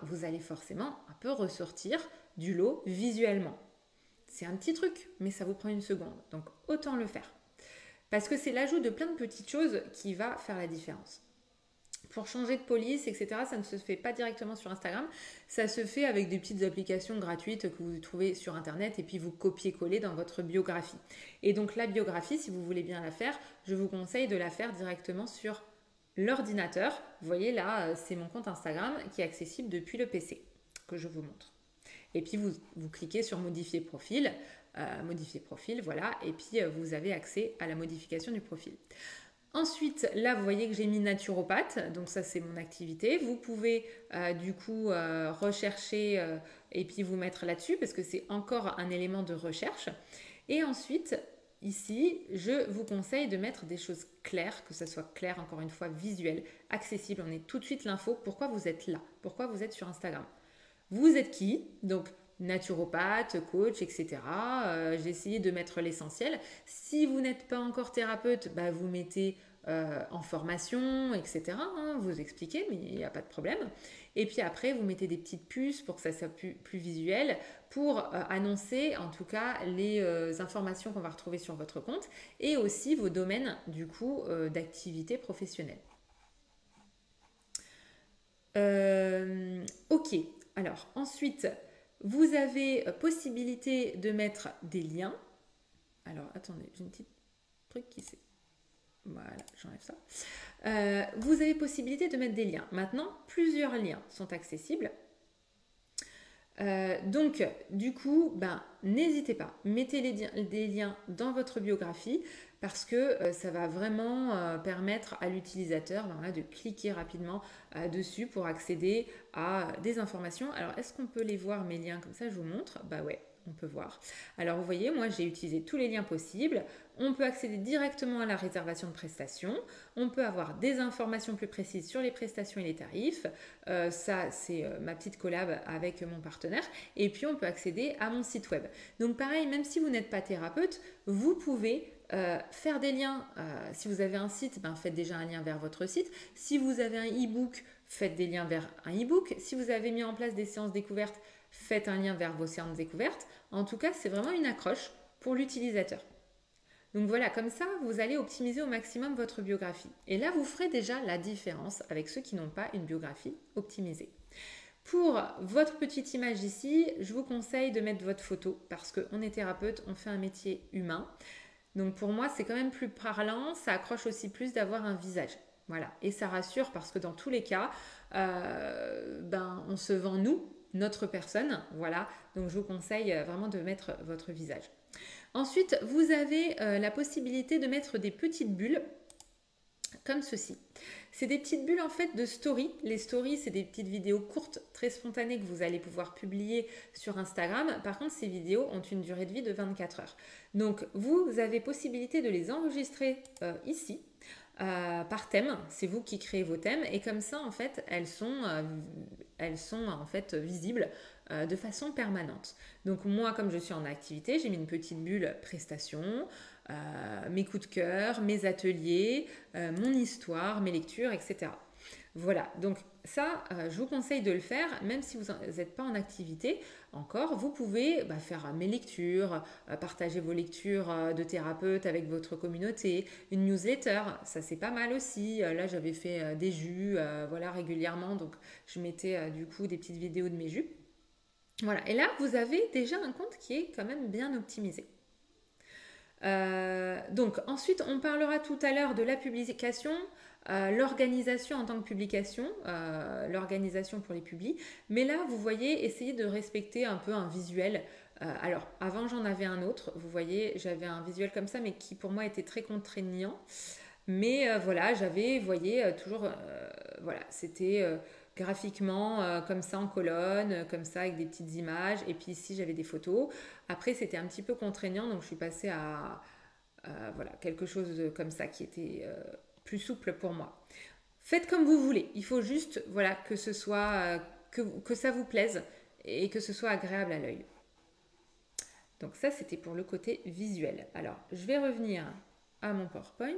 vous allez forcément un peu ressortir du lot visuellement. C'est un petit truc, mais ça vous prend une seconde. Donc, autant le faire. Parce que c'est l'ajout de plein de petites choses qui va faire la différence. Pour changer de police, etc., ça ne se fait pas directement sur Instagram. Ça se fait avec des petites applications gratuites que vous trouvez sur Internet et puis vous copiez-collez dans votre biographie. Et donc, la biographie, si vous voulez bien la faire, je vous conseille de la faire directement sur l'ordinateur. Vous voyez là, c'est mon compte Instagram qui est accessible depuis le PC que je vous montre. Et puis vous cliquez sur modifier profil, voilà, et puis vous avez accès à la modification du profil. Ensuite, là, vous voyez que j'ai mis naturopathe, donc ça c'est mon activité. Vous pouvez rechercher et puis vous mettre là-dessus parce que c'est encore un élément de recherche. Et ensuite, ici, je vous conseille de mettre des choses claires, que ça soit clair, encore une fois, visuel, accessible. On est tout de suite l'info. Pourquoi vous êtes là? Pourquoi vous êtes sur Instagram? Vous êtes qui? Donc, naturopathe, coach, etc. J'ai essayé de mettre l'essentiel. Si vous n'êtes pas encore thérapeute, vous mettez en formation, etc. Vous expliquez, mais il n'y a pas de problème. Et puis après, vous mettez des petites puces pour que ça soit plus visuel, pour annoncer en tout cas les informations qu'on va retrouver sur votre compte et aussi vos domaines du coup d'activité professionnelle. Ok. Alors ensuite, vous avez possibilité de mettre des liens. Alors attendez, j'ai une petite truc qui s'est... Voilà, j'enlève ça. Vous avez possibilité de mettre des liens. Maintenant, plusieurs liens sont accessibles. Donc, du coup, n'hésitez pas. Mettez des liens dans votre biographie parce que ça va vraiment permettre à l'utilisateur de cliquer rapidement dessus pour accéder à des informations. Alors, est-ce qu'on peut les voir, mes liens? Comme ça, je vous montre. Ouais, on peut voir. Alors, vous voyez, moi, j'ai utilisé tous les liens possibles. On peut accéder directement à la réservation de prestations. On peut avoir des informations plus précises sur les prestations et les tarifs. Ça, c'est ma petite collab avec mon partenaire. Et puis, on peut accéder à mon site web. Donc, pareil, même si vous n'êtes pas thérapeute, vous pouvez faire des liens. Si vous avez un site, faites déjà un lien vers votre site. Si vous avez un e-book, faites des liens vers un e-book. Si vous avez mis en place des séances découvertes, faites un lien vers vos séances découvertes. En tout cas, c'est vraiment une accroche pour l'utilisateur. Donc voilà, comme ça, vous allez optimiser au maximum votre biographie. Et là, vous ferez déjà la différence avec ceux qui n'ont pas une biographie optimisée. Pour votre petite image ici, je vous conseille de mettre votre photo parce qu'on est thérapeute, on fait un métier humain. Donc pour moi, c'est quand même plus parlant, ça accroche aussi plus d'avoir un visage. Voilà, et ça rassure parce que dans tous les cas, on se vend nous, notre personne, voilà. Donc je vous conseille vraiment de mettre votre visage. Ensuite, vous avez la possibilité de mettre des petites bulles comme ceci. C'est des petites bulles en fait de story. Les stories, c'est des petites vidéos courtes, très spontanées que vous allez pouvoir publier sur Instagram. Par contre, ces vidéos ont une durée de vie de 24 heures. Donc, vous avez possibilité de les enregistrer ici. Par thème, c'est vous qui créez vos thèmes et comme ça en fait elles sont en fait visibles de façon permanente. Donc moi comme je suis en activité, j'ai mis une petite bulle prestation, mes coups de cœur, mes ateliers, mon histoire, mes lectures, etc. Voilà, donc ça, je vous conseille de le faire, même si vous n'êtes pas en activité encore. Vous pouvez faire mes lectures, partager vos lectures de thérapeute avec votre communauté, une newsletter, ça c'est pas mal aussi. Là, j'avais fait des jus voilà, régulièrement, donc je mettais du coup des petites vidéos de mes jus. Voilà, et là, vous avez déjà un compte qui est quand même bien optimisé. Donc ensuite, on parlera tout à l'heure de la publication, l'organisation en tant que publication, l'organisation pour les publis. Mais là, vous voyez, essayez de respecter un peu un visuel. Alors, avant, j'en avais un autre. Vous voyez, j'avais un visuel comme ça, mais qui pour moi était très contraignant. Mais voilà, j'avais, vous voyez, toujours, voilà, c'était graphiquement comme ça en colonne, comme ça avec des petites images. Et puis ici, j'avais des photos. Après, c'était un petit peu contraignant, donc je suis passée à voilà, quelque chose comme ça qui était plus souple pour moi. Faites comme vous voulez. Il faut juste voilà, que ce soit que ça vous plaise et que ce soit agréable à l'œil. Donc ça, c'était pour le côté visuel. Alors, je vais revenir à mon PowerPoint.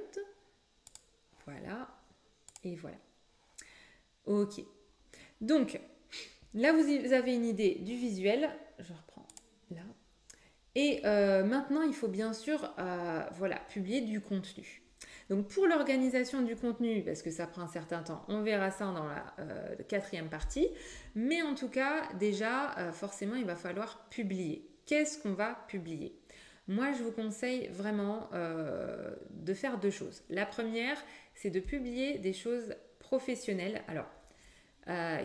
Voilà. Et voilà. Ok. Donc, là, vous avez une idée du visuel. Je reprends là. Et maintenant, il faut bien sûr voilà, publier du contenu. Donc, pour l'organisation du contenu, parce que ça prend un certain temps, on verra ça dans la quatrième partie. Mais en tout cas, déjà, forcément, il va falloir publier. Qu'est-ce qu'on va publier ? Moi, je vous conseille vraiment de faire deux choses. La première, c'est de publier des choses professionnelles. Alors,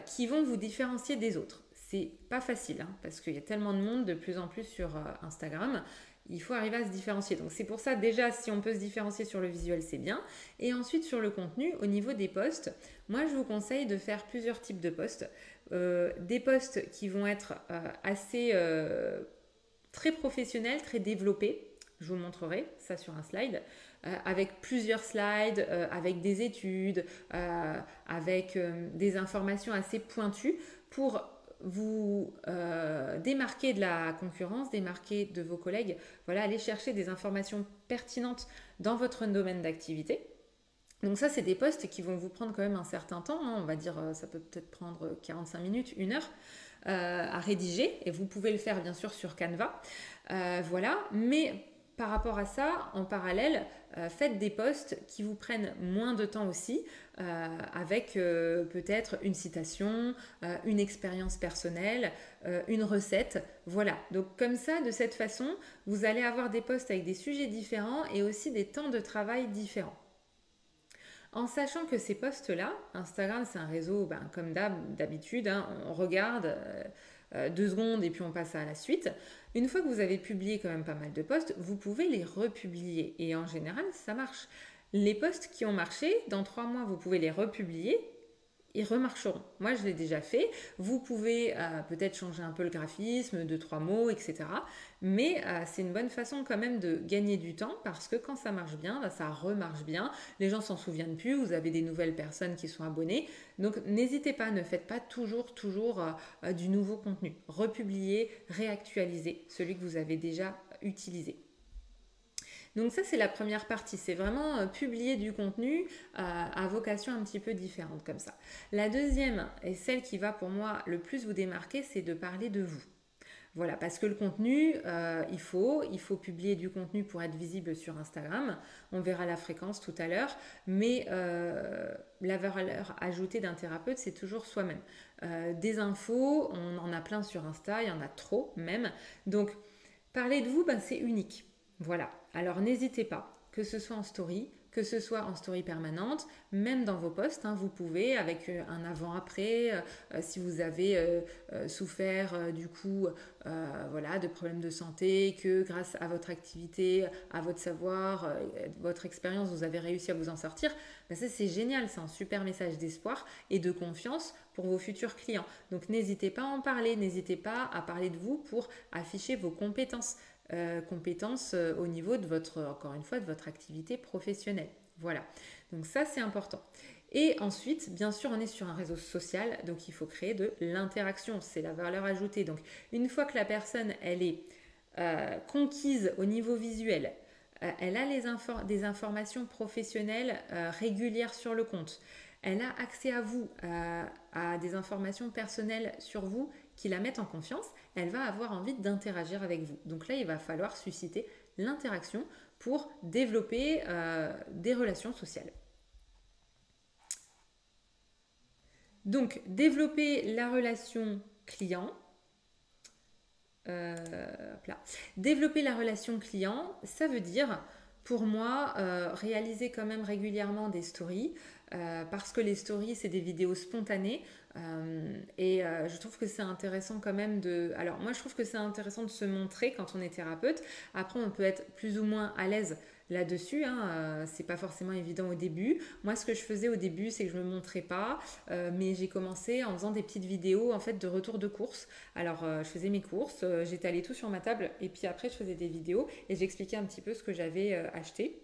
qui vont vous différencier des autres. C'est pas facile hein, parce qu'il y a tellement de monde de plus en plus sur Instagram. Il faut arriver à se différencier. Donc c'est pour ça déjà si on peut se différencier sur le visuel c'est bien. Et ensuite sur le contenu, au niveau des posts, moi je vous conseille de faire plusieurs types de posts. Des posts qui vont être assez très professionnels, très développés. Je vous montrerai ça sur un slide. Avec plusieurs slides, avec des études, avec des informations assez pointues pour vous démarquer de la concurrence, démarquer de vos collègues. Voilà, aller chercher des informations pertinentes dans votre domaine d'activité. Donc ça, c'est des posts qui vont vous prendre quand même un certain temps. Hein, on va dire, ça peut peut-être prendre 45 minutes, 1 heure à rédiger. Et vous pouvez le faire bien sûr sur Canva. Voilà, mais par rapport à ça, en parallèle, faites des posts qui vous prennent moins de temps aussi, avec peut-être une citation, une expérience personnelle, une recette. Voilà, donc comme ça, de cette façon, vous allez avoir des posts avec des sujets différents et aussi des temps de travail différents. En sachant que ces posts-là, Instagram, c'est un réseau, comme d'habitude, hein, on regarde 2 secondes et puis on passe à la suite. Une fois que vous avez publié quand même pas mal de posts, vous pouvez les republier. Et en général, ça marche. Les posts qui ont marché, dans 3 mois, vous pouvez les republier. Ils remarcheront. Moi, je l'ai déjà fait. Vous pouvez peut-être changer un peu le graphisme, 2-3 mots, etc. Mais c'est une bonne façon quand même de gagner du temps parce que quand ça marche bien, ça remarche bien. Les gens s'en souviennent plus. Vous avez des nouvelles personnes qui sont abonnées. Donc, n'hésitez pas. Ne faites pas toujours du nouveau contenu. Republiez, réactualisez celui que vous avez déjà utilisé. Donc ça, c'est la première partie. C'est vraiment publier du contenu à vocation un petit peu différente comme ça. La deuxième, et celle qui va pour moi le plus vous démarquer, c'est de parler de vous. Voilà, parce que le contenu, il faut publier du contenu pour être visible sur Instagram. On verra la fréquence tout à l'heure, mais la valeur ajoutée d'un thérapeute, c'est toujours soi-même. Des infos, on en a plein sur Insta, il y en a trop même. Donc, parler de vous, ben, c'est unique. Voilà, alors n'hésitez pas, que ce soit en story, que ce soit en story permanente, même dans vos posts, hein, vous pouvez avec un avant-après, si vous avez souffert du coup voilà, de problèmes de santé, que grâce à votre activité, à votre savoir, votre expérience, vous avez réussi à vous en sortir, ben ça c'est génial, c'est un super message d'espoir et de confiance pour vos futurs clients. Donc n'hésitez pas à en parler, n'hésitez pas à parler de vous pour afficher vos compétences. Au niveau de votre, encore une fois, de votre activité professionnelle. Voilà, donc ça c'est important. Et ensuite, bien sûr, on est sur un réseau social, donc il faut créer de l'interaction, c'est la valeur ajoutée. Donc une fois que la personne, elle est conquise au niveau visuel, elle a des informations professionnelles régulières sur le compte, elle a accès à vous, à des informations personnelles sur vous qui la mettent en confiance, elle va avoir envie d'interagir avec vous. Donc là, il va falloir susciter l'interaction pour développer des relations sociales. Donc, développer la relation client. Développer la relation client, ça veut dire, pour moi, réaliser quand même régulièrement des stories, parce que les stories, c'est des vidéos spontanées. Je trouve que c'est intéressant quand même de... Alors moi, je trouve que c'est intéressant de se montrer quand on est thérapeute. Après, on peut être plus ou moins à l'aise là-dessus, hein, c'est pas forcément évident au début. Moi, ce que je faisais au début, c'est que je me montrais pas, mais j'ai commencé en faisant des petites vidéos en fait de retour de course. Alors, je faisais mes courses, j'étalais tout sur ma table, et puis après, je faisais des vidéos et j'expliquais un petit peu ce que j'avais acheté,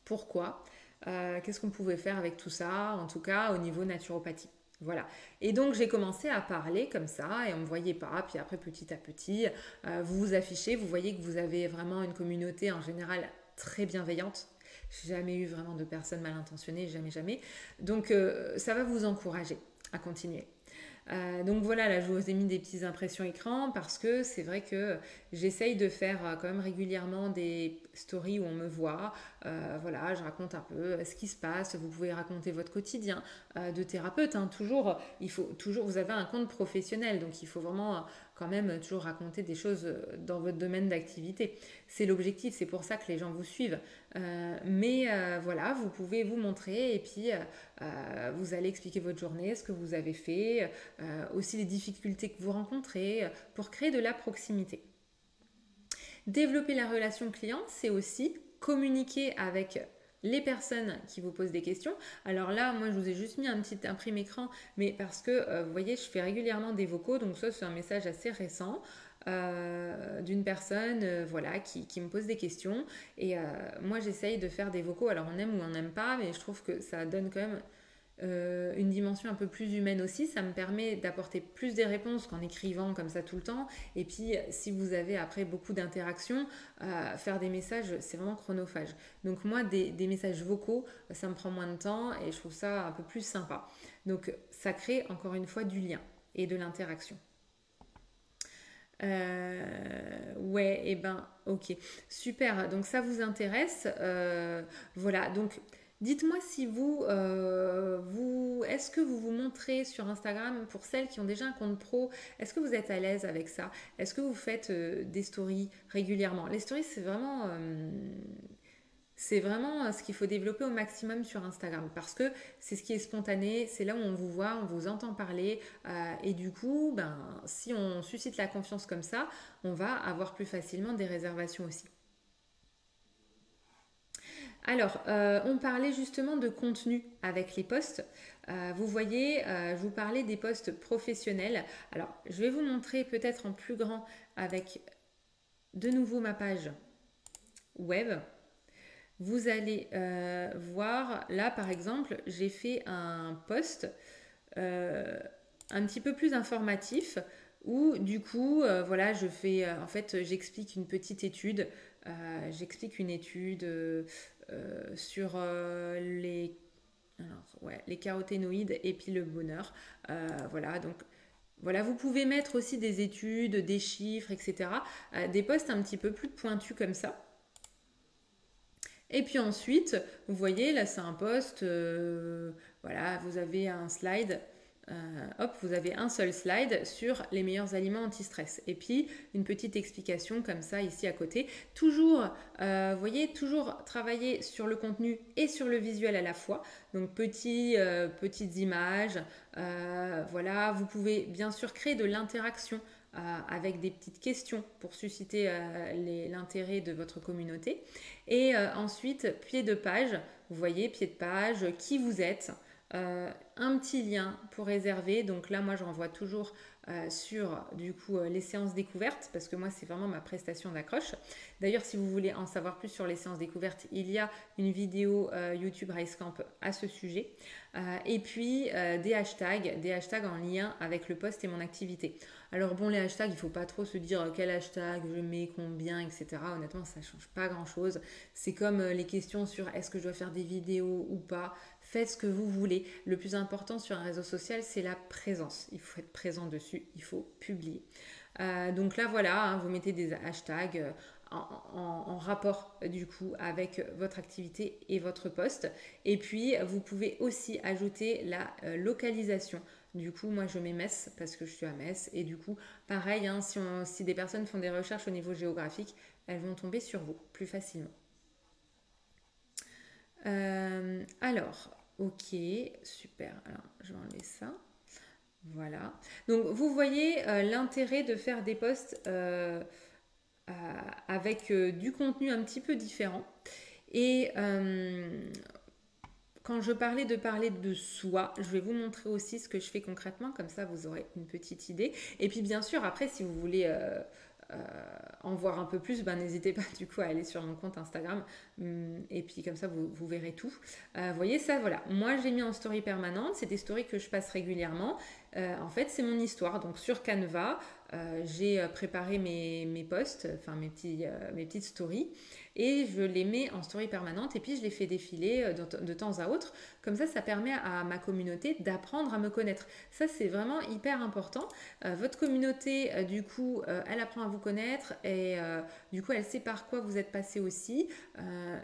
pourquoi, qu'est-ce qu'on pouvait faire avec tout ça, en tout cas au niveau naturopathie. Voilà. Et donc j'ai commencé à parler comme ça et on ne me voyait pas. Puis après petit à petit, vous vous affichez, vous voyez que vous avez vraiment une communauté en général très bienveillante. J'ai jamais eu vraiment de personnes mal intentionnées, jamais, jamais. Donc ça va vous encourager à continuer. Donc voilà, là je vous ai mis des petites impressions écran parce que c'est vrai que j'essaye de faire quand même régulièrement des stories où on me voit. Voilà, je raconte un peu ce qui se passe. Vous pouvez raconter votre quotidien de thérapeute. Hein. Toujours, vous avez un compte professionnel, donc il faut vraiment quand même toujours raconter des choses dans votre domaine d'activité. C'est l'objectif, c'est pour ça que les gens vous suivent. Voilà, vous pouvez vous montrer et puis vous allez expliquer votre journée, ce que vous avez fait, aussi les difficultés que vous rencontrez pour créer de la proximité. Développer la relation client, c'est aussi communiquer avec les personnes qui vous posent des questions. Alors là, moi, je vous ai juste mis un petit imprime écran, mais parce que, vous voyez, je fais régulièrement des vocaux, donc ça, c'est un message assez récent d'une personne voilà, qui me pose des questions. Et moi, j'essaye de faire des vocaux. Alors, on aime ou on n'aime pas, mais je trouve que ça donne quand même une dimension un peu plus humaine aussi. Ça me permet d'apporter plus des réponses qu'en écrivant comme ça tout le temps. Et puis, si vous avez après beaucoup d'interactions, faire des messages, c'est vraiment chronophage. Donc moi, des messages vocaux, ça me prend moins de temps et je trouve ça un peu plus sympa. Donc, ça crée encore une fois du lien et de l'interaction. Ouais, et ben, ok, super. Donc ça vous intéresse, voilà. Donc dites-moi si est-ce que vous vous montrez sur Instagram pour celles qui ont déjà un compte pro, est-ce que vous êtes à l'aise avec ça? Est-ce que vous faites des stories régulièrement? Les stories, c'est vraiment ce qu'il faut développer au maximum sur Instagram parce que c'est ce qui est spontané, c'est là où on vous voit, on vous entend parler et du coup, ben, si on suscite la confiance comme ça, on va avoir plus facilement des réservations aussi. Alors, on parlait justement de contenu avec les posts. Vous voyez, je vous parlais des posts professionnels. Alors, je vais vous montrer peut-être en plus grand avec de nouveau ma page web. Vous allez voir, là par exemple, j'ai fait un post un petit peu plus informatif où du coup, voilà, je fais, en fait, j'explique une petite étude, j'explique une étude sur les caroténoïdes et puis le bonheur. Voilà, donc voilà, vous pouvez mettre aussi des études, des chiffres, etc. Des posts un petit peu plus pointus comme ça. Et puis ensuite, vous voyez, là c'est un post, voilà, vous avez un slide, hop, vous avez un seul slide sur les meilleurs aliments anti-stress. Et puis une petite explication comme ça ici à côté. Toujours, vous voyez, toujours travailler sur le contenu et sur le visuel à la fois. Donc petites images, voilà, vous pouvez bien sûr créer de l'interaction avec des petites questions pour susciter l'intérêt de votre communauté. Et ensuite, pied de page, vous voyez, pied de page, qui vous êtes, un petit lien pour réserver. Donc là, moi, je renvoie toujours sur du coup les séances découvertes parce que moi, c'est vraiment ma prestation d'accroche. D'ailleurs, si vous voulez en savoir plus sur les séances découvertes, il y a une vidéo YouTube Rise Camp à ce sujet. Et puis des hashtags en lien avec le post et mon activité. Alors bon, les hashtags, il ne faut pas trop se dire quel hashtag je mets, combien, etc. Honnêtement, ça ne change pas grand-chose. C'est comme les questions sur est-ce que je dois faire des vidéos ou pas. Faites ce que vous voulez. Le plus important sur un réseau social, c'est la présence. Il faut être présent dessus, il faut publier. Donc là, voilà, hein, vous mettez des hashtags en rapport du coup avec votre activité et votre poste. Et puis, vous pouvez aussi ajouter la localisation. Du coup, moi, je mets Metz parce que je suis à Metz. Et du coup, pareil, hein, si des personnes font des recherches au niveau géographique, elles vont tomber sur vous plus facilement. Alors, ok, super. Alors, je vais enlever ça. Voilà. Donc, vous voyez l'intérêt de faire des posts avec du contenu un petit peu différent. Et quand je parlais de parler de soi, je vais vous montrer aussi ce que je fais concrètement, comme ça vous aurez une petite idée. Et puis bien sûr, après, si vous voulez en voir un peu plus, ben, n'hésitez pas du coup à aller sur mon compte Instagram. Et puis comme ça, vous verrez tout. Vous voyez ça, voilà. Moi, j'ai mis en story permanente. C'est des stories que je passe régulièrement. En fait, c'est mon histoire. Donc sur Canva, j'ai préparé mes posts, enfin mes petites stories. Et je les mets en story permanente et puis je les fais défiler de temps à autre. Comme ça permet à ma communauté d'apprendre à me connaître. Ça, c'est vraiment hyper important. Votre communauté, du coup, elle apprend à vous connaître et du coup, elle sait par quoi vous êtes passé aussi.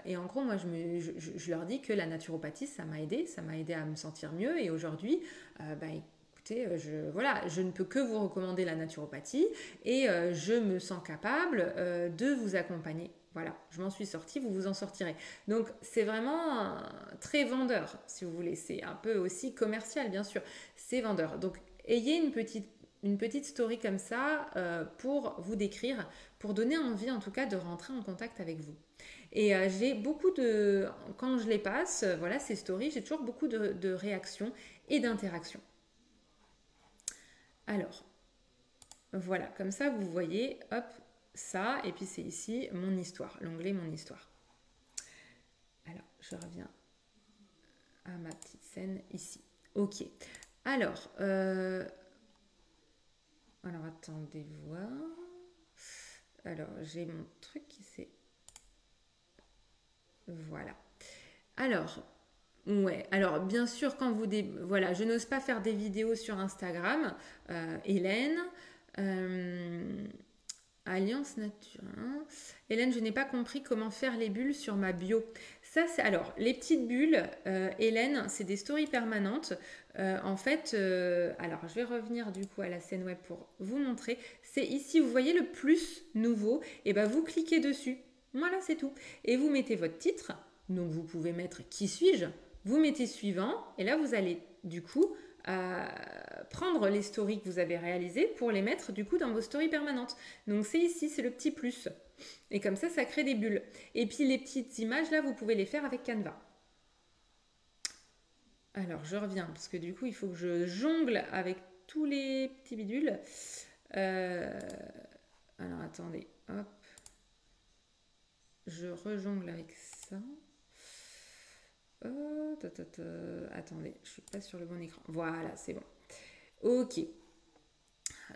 Et en gros, moi, je leur dis que la naturopathie, ça m'a aidé à me sentir mieux. Et aujourd'hui, bah, écoutez, je ne peux que vous recommander la naturopathie et je me sens capable de vous accompagner. Voilà, je m'en suis sortie, vous vous en sortirez. Donc c'est vraiment très vendeur, si vous voulez. C'est un peu aussi commercial, bien sûr. C'est vendeur. Donc ayez une petite story comme ça pour vous décrire, pour donner envie en tout cas de rentrer en contact avec vous. Et j'ai beaucoup de... Quand je les passe, voilà, ces stories, j'ai toujours beaucoup de réactions et d'interactions. Alors, voilà, comme ça vous voyez, hop, ça, et puis c'est ici mon histoire, l'onglet mon histoire. Alors, je reviens à ma petite scène ici. Ok. Alors, attendez voir. Alors, j'ai mon truc qui s'est... Voilà. Alors, ouais. Alors, bien sûr, quand vous... Voilà, je n'ose pas faire des vidéos sur Instagram. Hélène... Alliance Nature. Hein. Hélène, je n'ai pas compris comment faire les bulles sur ma bio. Ça, c'est alors les petites bulles. Hélène, c'est des stories permanentes. En fait, alors je vais revenir du coup à la scène web pour vous montrer. C'est ici, vous voyez le plus nouveau. Et ben vous cliquez dessus. Voilà, c'est tout. Et vous mettez votre titre. Donc vous pouvez mettre qui suis-je. Vous mettez suivant. Et là, vous allez du coup prendre les stories que vous avez réalisées pour les mettre du coup dans vos stories permanentes. Donc c'est ici, c'est le petit plus. Et comme ça crée des bulles. Et puis les petites images là, vous pouvez les faire avec Canva. Alors je reviens parce que du coup il faut que je jongle avec tous les petits bidules. Alors attendez, hop. Je rejongle avec ça. Attendez, je suis pas sur le bon écran. Voilà, c'est bon. Ok.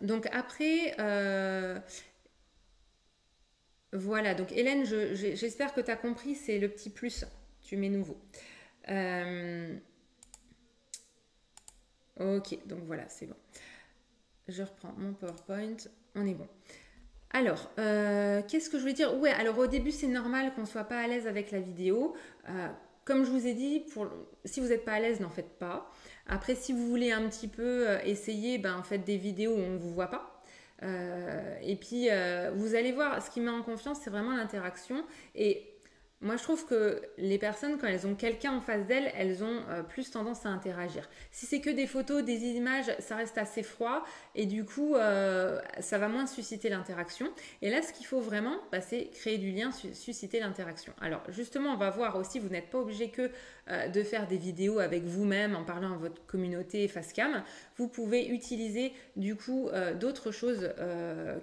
Donc après, voilà, donc Hélène, j'espère que tu as compris, c'est le petit plus, tu mets nouveau. Euh, ok, donc voilà, c'est bon. Je reprends mon PowerPoint, on est bon. Alors, qu'est-ce que je voulais dire? Ouais, alors au début, c'est normal qu'on ne soit pas à l'aise avec la vidéo. Comme je vous ai dit, si vous n'êtes pas à l'aise, n'en faites pas. Après, si vous voulez un petit peu essayer, ben, faites des vidéos où on ne vous voit pas. Et puis, vous allez voir, ce qui met en confiance, c'est vraiment l'interaction. Et moi, je trouve que les personnes, quand elles ont quelqu'un en face d'elles, elles ont plus tendance à interagir. Si c'est que des photos, des images, ça reste assez froid et du coup, ça va moins susciter l'interaction. Et là, ce qu'il faut vraiment, bah, c'est créer du lien, susciter l'interaction. Alors, justement, on va voir aussi, vous n'êtes pas obligé que de faire des vidéos avec vous-même en parlant à votre communauté face cam. Vous pouvez utiliser du coup d'autres choses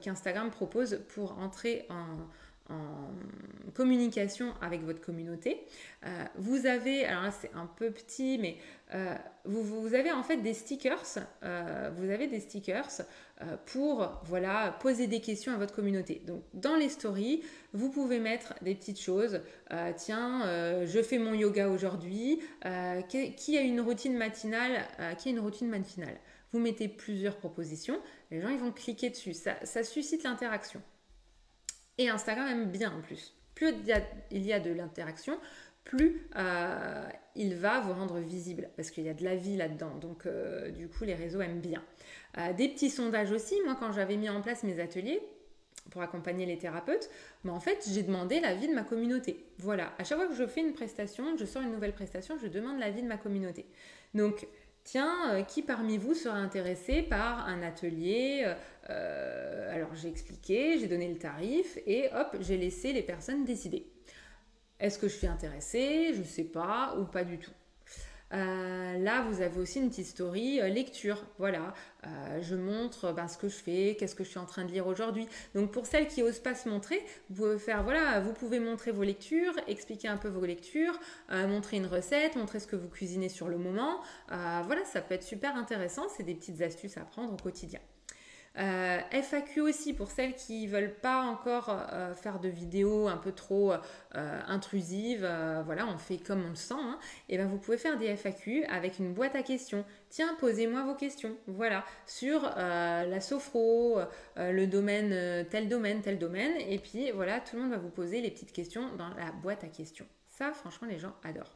qu'Instagram propose pour entrer en communication avec votre communauté. Vous avez, alors là c'est un peu petit, mais vous avez en fait des stickers. Vous avez des stickers pour voilà, poser des questions à votre communauté. Donc dans les stories, vous pouvez mettre des petites choses. Tiens, je fais mon yoga aujourd'hui. Qui a une routine matinale Vous mettez plusieurs propositions. Les gens ils vont cliquer dessus. Ça suscite l'interaction. Et Instagram aime bien en plus. Plus il y a de l'interaction, plus il va vous rendre visible parce qu'il y a de la vie là-dedans. Donc du coup, les réseaux aiment bien. Des petits sondages aussi. Moi, quand j'avais mis en place mes ateliers pour accompagner les thérapeutes, mais en fait, j'ai demandé l'avis de ma communauté. Voilà, à chaque fois que je fais une prestation, je sors une nouvelle prestation, je demande l'avis de ma communauté. Donc, tiens, qui parmi vous sera intéressé par un atelier alors j'ai expliqué, j'ai donné le tarif et hop, j'ai laissé les personnes décider. Est-ce que je suis intéressée? Je ne sais pas ou pas du tout. Là, vous avez aussi une petite story lecture. Voilà, je montre ce que je fais, qu'est-ce que je suis en train de lire aujourd'hui. Donc, pour celles qui n'osent pas se montrer, vous pouvez faire, voilà, vous pouvez montrer vos lectures, expliquer un peu vos lectures, montrer une recette, montrer ce que vous cuisinez sur le moment. Voilà, ça peut être super intéressant. C'est des petites astuces à prendre au quotidien. FAQ aussi pour celles qui ne veulent pas encore faire de vidéos un peu trop intrusives, voilà, on fait comme on le sent, hein. Et ben vous pouvez faire des FAQ avec une boîte à questions. Tiens, posez-moi vos questions, voilà, sur la sophro, le domaine, tel domaine, et puis voilà, tout le monde va vous poser les petites questions dans la boîte à questions. Ça, franchement, les gens adorent.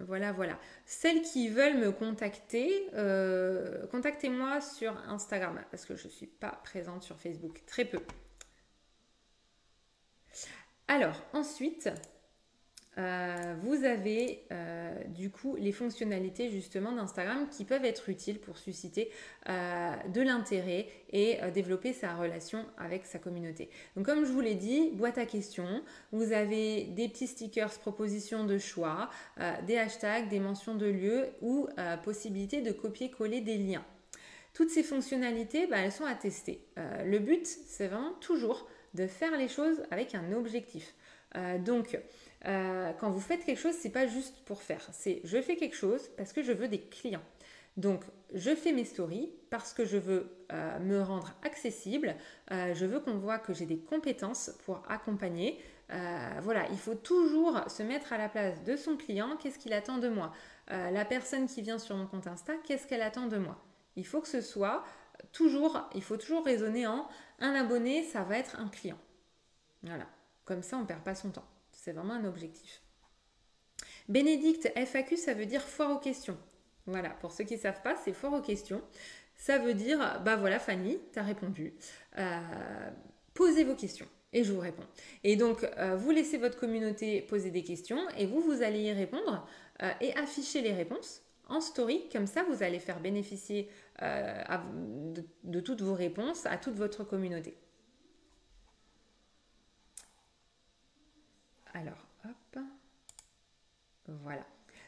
Voilà. Celles qui veulent me contacter, contactez-moi sur Instagram parce que je ne suis pas présente sur Facebook, très peu. Alors, ensuite, vous avez du coup les fonctionnalités justement d'Instagram qui peuvent être utiles pour susciter de l'intérêt et développer sa relation avec sa communauté. Donc comme je vous l'ai dit, boîte à questions, vous avez des petits stickers propositions de choix, des hashtags, des mentions de lieux ou possibilité de copier-coller des liens. Toutes ces fonctionnalités, elles sont à tester. Le but, c'est vraiment toujours de faire les choses avec un objectif. Donc, quand vous faites quelque chose, c'est pas juste pour faire. C'est je fais quelque chose parce que je veux des clients. Donc, je fais mes stories parce que je veux me rendre accessible. Je veux qu'on voit que j'ai des compétences pour accompagner. Voilà, il faut toujours se mettre à la place de son client. Qu'est-ce qu'il attend de moi? La personne qui vient sur mon compte Insta, qu'est-ce qu'elle attend de moi? Il faut que ce soit il faut toujours raisonner en un abonné, ça va être un client. Voilà, comme ça on ne perd pas son temps. C'est vraiment un objectif. Bénédicte, FAQ, ça veut dire foire aux questions. Voilà, pour ceux qui ne savent pas, c'est foire aux questions. Ça veut dire, voilà Fanny, tu as répondu. Posez vos questions et je vous réponds. Et donc, vous laissez votre communauté poser des questions et vous allez y répondre et afficher les réponses en story. Comme ça, vous allez faire bénéficier de toutes vos réponses à toute votre communauté. Alors, hop. Voilà.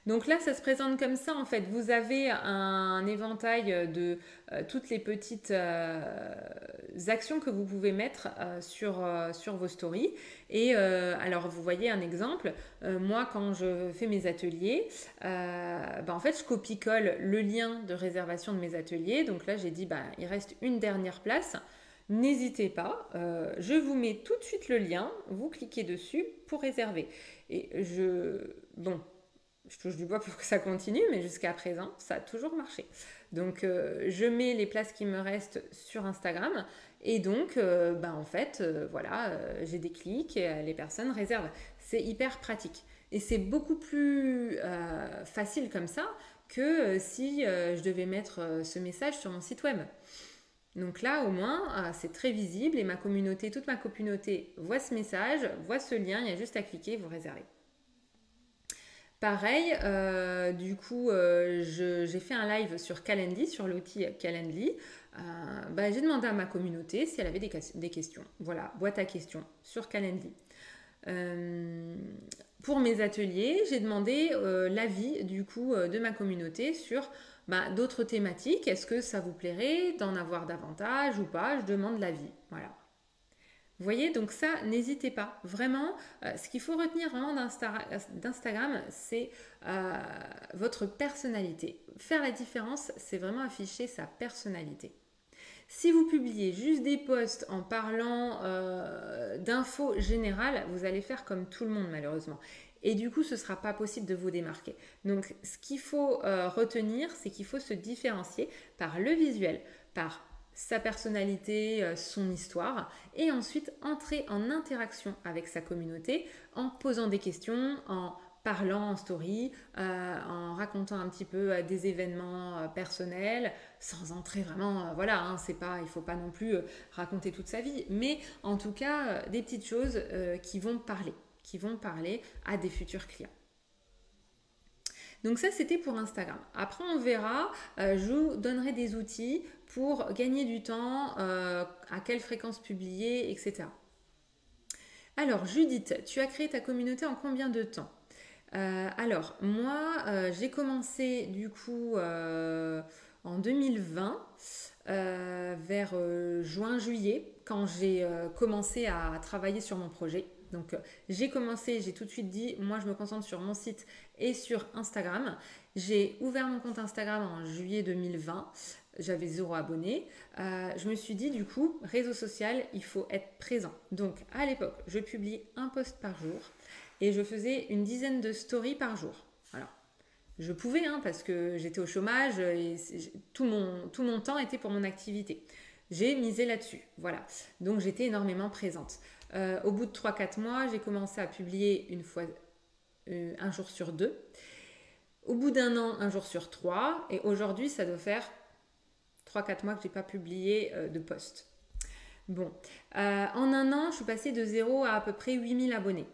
Donc là, ça se présente comme ça en fait. Vous avez un éventail de toutes les petites actions que vous pouvez mettre sur vos stories. Et alors, vous voyez un exemple. Moi, quand je fais mes ateliers, en fait, je copie-colle le lien de réservation de mes ateliers. Donc là, j'ai dit, il reste une dernière place. N'hésitez pas, je vous mets tout de suite le lien, vous cliquez dessus pour réserver. Et bon, je touche du bois pour que ça continue, mais jusqu'à présent, ça a toujours marché. Donc, je mets les places qui me restent sur Instagram. Et donc, en fait, voilà, j'ai des clics et les personnes réservent. C'est hyper pratique. Et c'est beaucoup plus facile comme ça que si je devais mettre ce message sur mon site web. Donc là, au moins, c'est très visible et ma communauté, toute ma communauté voit ce message, voit ce lien, il y a juste à cliquer, vous réservez. Pareil, du coup, j'ai fait un live sur Calendly, sur l'outil Calendly. J'ai demandé à ma communauté si elle avait des questions. Voilà, boîte à questions sur Calendly. Pour mes ateliers, j'ai demandé l'avis du coup de ma communauté sur d'autres thématiques. Est-ce que ça vous plairait d'en avoir davantage ou pas? Je demande l'avis. Voilà. Vous voyez, donc ça, n'hésitez pas. Vraiment, ce qu'il faut retenir vraiment d'Instagram, c'est votre personnalité. Faire la différence, c'est vraiment afficher sa personnalité. Si vous publiez juste des posts en parlant d'infos générales, vous allez faire comme tout le monde malheureusement. Et du coup, ce ne sera pas possible de vous démarquer. Donc, ce qu'il faut retenir, c'est qu'il faut se différencier par le visuel, par sa personnalité, son histoire, et ensuite entrer en interaction avec sa communauté en posant des questions, en parlant en story, en racontant un petit peu des événements personnels, sans entrer vraiment, c'est pas, il faut pas non plus raconter toute sa vie, mais en tout cas des petites choses qui vont parler à des futurs clients. Donc ça, c'était pour Instagram. Après, on verra, je vous donnerai des outils pour gagner du temps, à quelle fréquence publier, etc. Alors, Judith, tu as créé ta communauté en combien de temps? Alors, moi, j'ai commencé du coup en 2020, vers juin-juillet, quand j'ai commencé à travailler sur mon projet. Donc, j'ai tout de suite dit, moi, je me concentre sur mon site et sur Instagram. J'ai ouvert mon compte Instagram en juillet 2020. J'avais 0 abonnés. Je me suis dit, du coup, réseau social, il faut être présent. Donc, à l'époque, je publie un post par jour et je faisais une dizaine de stories par jour. Alors, je pouvais, parce que j'étais au chômage et tout mon temps était pour mon activité. J'ai misé là-dessus, voilà. Donc, j'étais énormément présente. Au bout de 3-4 mois, j'ai commencé à publier une fois, un jour sur 2. Au bout d'un an, un jour sur 3. Et aujourd'hui, ça doit faire 3-4 mois que je n'ai pas publié de post. Bon, en un an, je suis passée de 0 à peu près 8000 abonnés.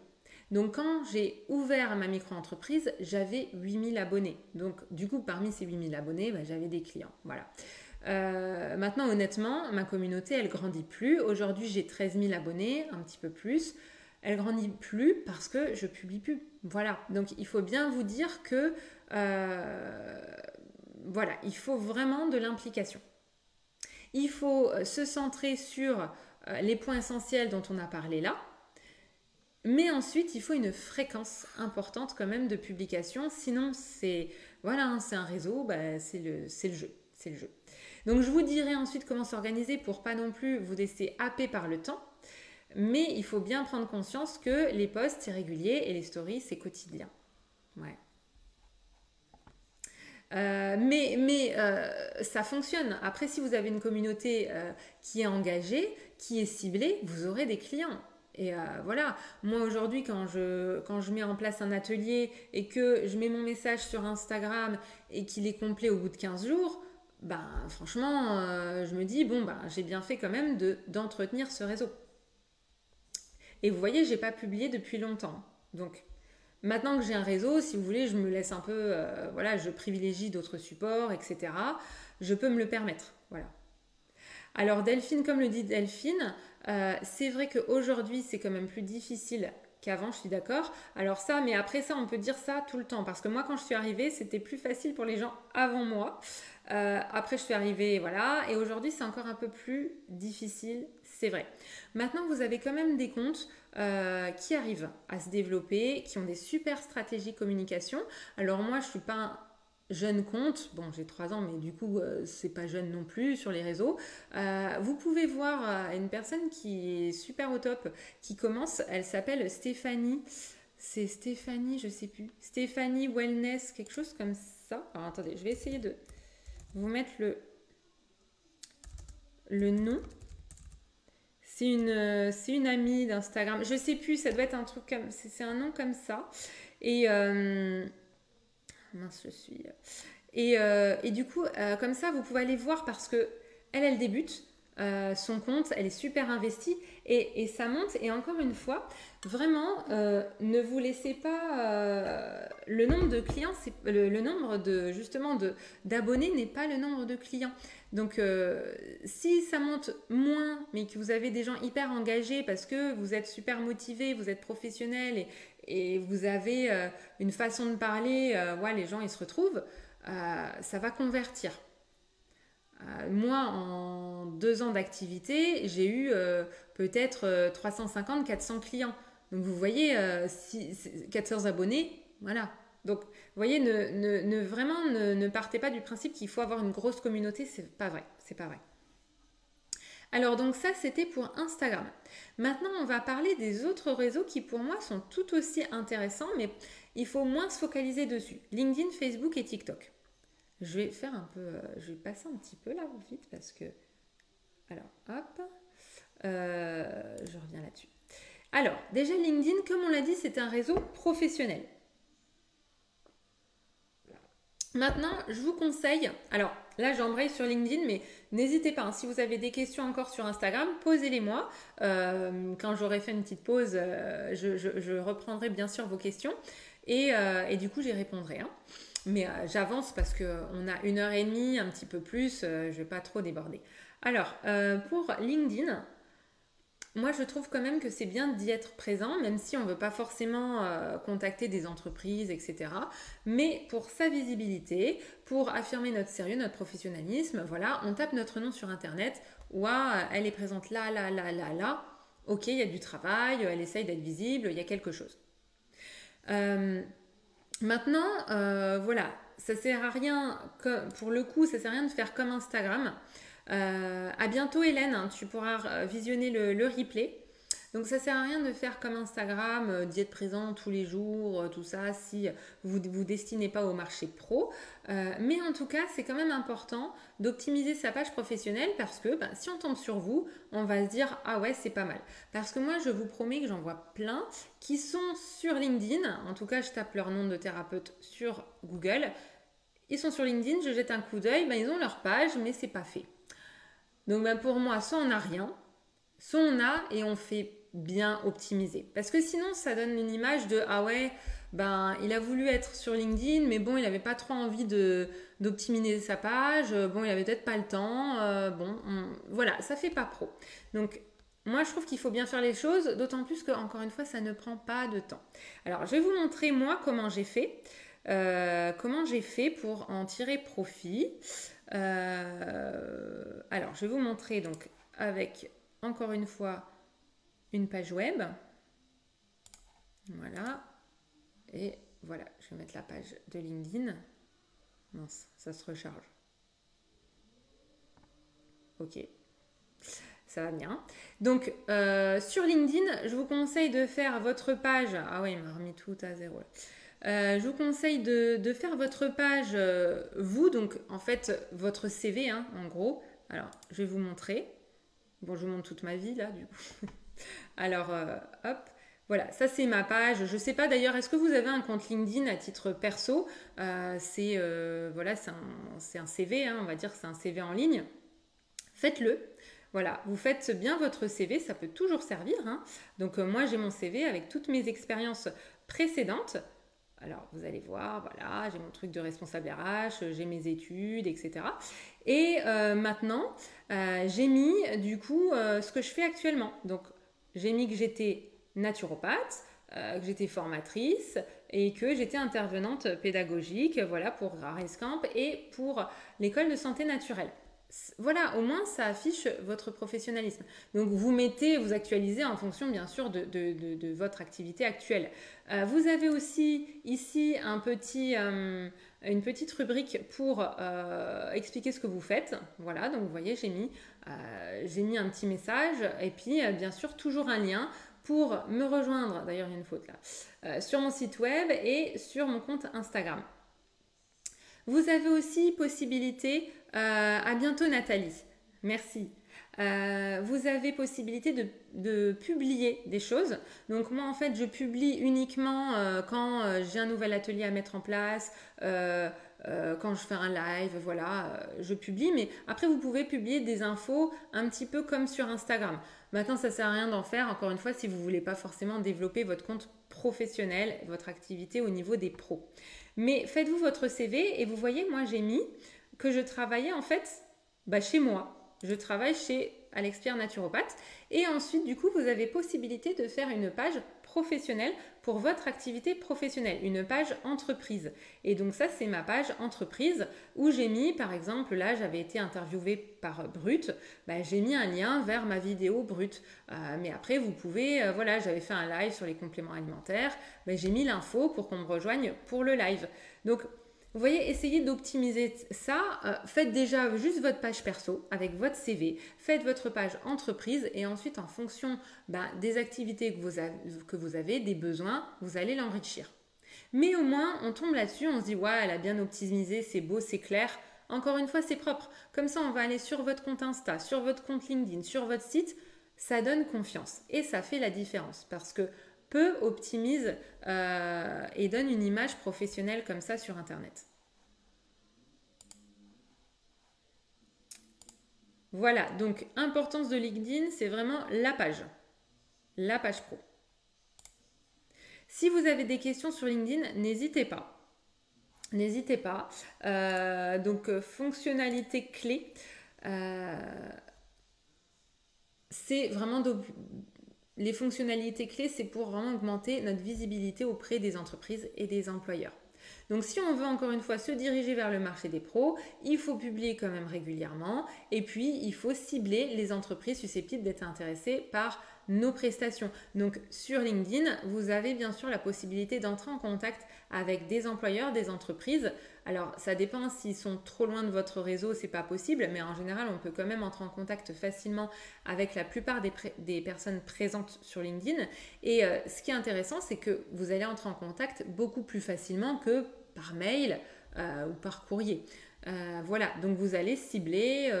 Donc, quand j'ai ouvert ma micro-entreprise, j'avais 8000 abonnés. Donc, du coup, parmi ces 8000 abonnés, j'avais des clients. Voilà. Maintenant, honnêtement, ma communauté, elle grandit plus. Aujourd'hui, j'ai 13 000 abonnés, un petit peu plus. Elle grandit plus parce que je publie plus. Voilà. Donc, il faut bien vous dire que il faut vraiment de l'implication. Il faut se centrer sur les points essentiels dont on a parlé là. Mais ensuite, il faut une fréquence importante quand même de publication. Sinon, c'est un réseau, c'est le jeu. Donc, je vous dirai ensuite comment s'organiser pour pas non plus vous laisser happer par le temps. Mais il faut bien prendre conscience que les posts, c'est régulier et les stories, c'est quotidien. Ouais. Mais ça fonctionne. Après, si vous avez une communauté qui est engagée, qui est ciblée, vous aurez des clients. Et voilà, moi aujourd'hui quand je mets en place un atelier et que je mets mon message sur Instagram et qu'il est complet au bout de 15 jours, franchement, je me dis, j'ai bien fait quand même d'entretenir ce réseau. Et vous voyez, j'ai pas publié depuis longtemps. Donc, maintenant que j'ai un réseau, si vous voulez, je me laisse un peu, je privilégie d'autres supports, etc. Je peux me le permettre, voilà. Alors Delphine, comme le dit Delphine, c'est vrai qu'aujourd'hui, c'est quand même plus difficile qu'avant, je suis d'accord. Alors ça, mais après ça, on peut dire ça tout le temps. Parce que moi, quand je suis arrivée, c'était plus facile pour les gens avant moi. Après, je suis arrivée, voilà. Et aujourd'hui, c'est encore un peu plus difficile, c'est vrai. Maintenant, vous avez quand même des comptes qui arrivent à se développer, qui ont des super stratégies communication. Alors moi, je suis pas un jeune compte, bon j'ai 3 ans mais du coup c'est pas jeune non plus sur les réseaux. Vous pouvez voir une personne qui est super au top, qui commence, elle s'appelle Stéphanie, c'est Stéphanie, je sais plus, Stéphanie Wellness, quelque chose comme ça. Alors attendez, je vais essayer de vous mettre le nom. C'est une amie d'Instagram. Je sais plus, ça doit être un truc comme. C'est un nom comme ça. Et. Mince, je suis. Et du coup, comme ça, vous pouvez aller voir parce que elle débute. Son compte, elle est super investie et ça monte. Et encore une fois, vraiment, ne vous laissez pas. Le nombre de clients, c'est le nombre de justement d'abonnés n'est pas le nombre de clients. Donc, si ça monte moins, mais que vous avez des gens hyper engagés parce que vous êtes super motivés, vous êtes professionnels et vous avez une façon de parler, ouais, les gens ils se retrouvent, ça va convertir. Moi, en 2 ans d'activité, j'ai eu peut-être 350, 400 clients. Donc, vous voyez, 400 abonnés, voilà. Donc, vous voyez, vraiment, ne partez pas du principe qu'il faut avoir une grosse communauté, c'est pas vrai, c'est pas vrai. Alors, donc ça, c'était pour Instagram. Maintenant, on va parler des autres réseaux qui, pour moi, sont tout aussi intéressants, mais il faut moins se focaliser dessus. LinkedIn, Facebook et TikTok. Je vais faire un peu, je vais passer un petit peu là vite parce que, alors hop, je reviens là-dessus. Alors déjà LinkedIn, comme on l'a dit, c'est un réseau professionnel. Maintenant, je vous conseille, alors là j'embraye sur LinkedIn, mais n'hésitez pas, hein, si vous avez des questions encore sur Instagram, posez-les-moi. Quand j'aurai fait une petite pause, je reprendrai bien sûr vos questions et du coup j'y répondrai. Hein. Mais j'avance parce qu'on a 1 heure et demie, un petit peu plus, je ne vais pas trop déborder. Alors, pour LinkedIn, moi je trouve quand même que c'est bien d'y être présent, même si on ne veut pas forcément contacter des entreprises, etc. Mais pour sa visibilité, pour affirmer notre sérieux, notre professionnalisme, voilà, on tape notre nom sur Internet, ouah, elle est présente là, là, là, là, là. Ok, il y a du travail, elle essaye d'être visible, il y a quelque chose. Maintenant, voilà, ça sert à rien, pour le coup, ça sert à rien de faire comme Instagram. À bientôt Hélène, hein, tu pourras visionner le replay. Donc ça sert à rien de faire comme Instagram, d'y être présent tous les jours, tout ça, si vous ne vous destinez pas au marché pro. Mais en tout cas, c'est quand même important d'optimiser sa page professionnelle parce que si on tombe sur vous, on va se dire « Ah ouais, c'est pas mal ». Parce que moi, je vous promets que j'en vois plein qui sont sur LinkedIn. En tout cas, je tape leur nom de thérapeute sur Google. Ils sont sur LinkedIn, je jette un coup d'œil, ils ont leur page, mais c'est pas fait. Donc pour moi, soit on n'a rien, soit on a et on fait bien optimiser. Parce que sinon, ça donne une image de ah ouais, il a voulu être sur LinkedIn, mais bon, il n'avait pas trop envie d'optimiser sa page. Bon, il avait peut-être pas le temps. Voilà, ça fait pas pro. Donc moi, je trouve qu'il faut bien faire les choses, d'autant plus que encore une fois, ça ne prend pas de temps. Alors, je vais vous montrer moi comment j'ai fait. Comment j'ai fait pour en tirer profit. Alors, je vais vous montrer donc avec encore une fois une page web. Voilà. Et voilà, je vais mettre la page de LinkedIn. Mince, ça se recharge. Ok. Ça va bien. Donc, sur LinkedIn, je vous conseille de faire votre page. Ah oui, il m'a remis tout à zéro. Je vous conseille de faire votre page, vous, donc en fait, votre CV, hein, en gros. Alors, je vais vous montrer. Bon, je vous montre toute ma vie, là, du coup. Alors, hop. Voilà, ça c'est ma page. Je ne sais pas d'ailleurs, est-ce que vous avez un compte LinkedIn à titre perso? Voilà, c'est un CV, hein, on va dire que c'est un CV en ligne. Faites-le. Voilà, vous faites bien votre CV, ça peut toujours servir. Hein. Donc moi j'ai mon CV avec toutes mes expériences précédentes. Alors vous allez voir, voilà, j'ai mon truc de responsable RH, j'ai mes études, etc. Et maintenant, j'ai mis du coup ce que je fais actuellement. Donc j'ai mis que j'étais naturopathe, que j'étais formatrice et que j'étais intervenante pédagogique, voilà, pour Arescamp et pour l'école de santé naturelle. Voilà, au moins ça affiche votre professionnalisme. Donc vous mettez, vous actualisez en fonction bien sûr de votre activité actuelle. Vous avez aussi ici une petite rubrique pour expliquer ce que vous faites. Voilà, donc vous voyez, j'ai mis un petit message et puis bien sûr toujours un lien pour me rejoindre, d'ailleurs il y a une faute là, sur mon site web et sur mon compte Instagram. Vous avez aussi possibilité, à bientôt Nathalie, merci. Vous avez possibilité de publier des choses. Donc moi en fait je publie uniquement quand j'ai un nouvel atelier à mettre en place, quand je fais un live, voilà, je publie. Mais après vous pouvez publier des infos un petit peu comme sur Instagram. Maintenant ça sert à rien d'en faire, encore une fois, si vous ne voulez pas forcément développer votre compte professionnel, votre activité au niveau des pros. Mais faites-vous votre CV et vous voyez, moi j'ai mis que je travaillais en fait chez moi. Je travaille chez Alex Pierre Naturopathe. Et ensuite, du coup, vous avez possibilité de faire une page professionnelle pour votre activité professionnelle, une page entreprise. Et donc ça, c'est ma page entreprise où j'ai mis, par exemple, là, j'avais été interviewée par Brut, j'ai mis un lien vers ma vidéo Brut. Mais après, vous pouvez, voilà, j'avais fait un live sur les compléments alimentaires, j'ai mis l'info pour qu'on me rejoigne pour le live. Donc, vous voyez, essayez d'optimiser ça. Faites déjà juste votre page perso avec votre CV. Faites votre page entreprise et ensuite, en fonction des activités que vous avez, des besoins, vous allez l'enrichir. Mais au moins, on tombe là-dessus, on se dit, ouais, elle a bien optimisé, c'est beau, c'est clair. Encore une fois, c'est propre. Comme ça, on va aller sur votre compte Insta, sur votre compte LinkedIn, sur votre site. Ça donne confiance et ça fait la différence parce que peu optimise et donne une image professionnelle comme ça sur Internet. Voilà, donc importance de LinkedIn, c'est vraiment la page pro. Si vous avez des questions sur LinkedIn, n'hésitez pas. N'hésitez pas. Donc, fonctionnalité clé, c'est vraiment les fonctionnalités clés, c'est pour vraiment augmenter notre visibilité auprès des entreprises et des employeurs. Donc si on veut encore une fois se diriger vers le marché des pros, il faut publier quand même régulièrement et puis il faut cibler les entreprises susceptibles d'être intéressées par nos prestations. Donc sur LinkedIn, vous avez bien sûr la possibilité d'entrer en contact avec des employeurs, des entreprises. Alors ça dépend s'ils sont trop loin de votre réseau, c'est pas possible, mais en général on peut quand même entrer en contact facilement avec la plupart des personnes présentes sur LinkedIn. Et ce qui est intéressant, c'est que vous allez entrer en contact beaucoup plus facilement que par mail ou par courrier. Voilà, donc vous allez cibler,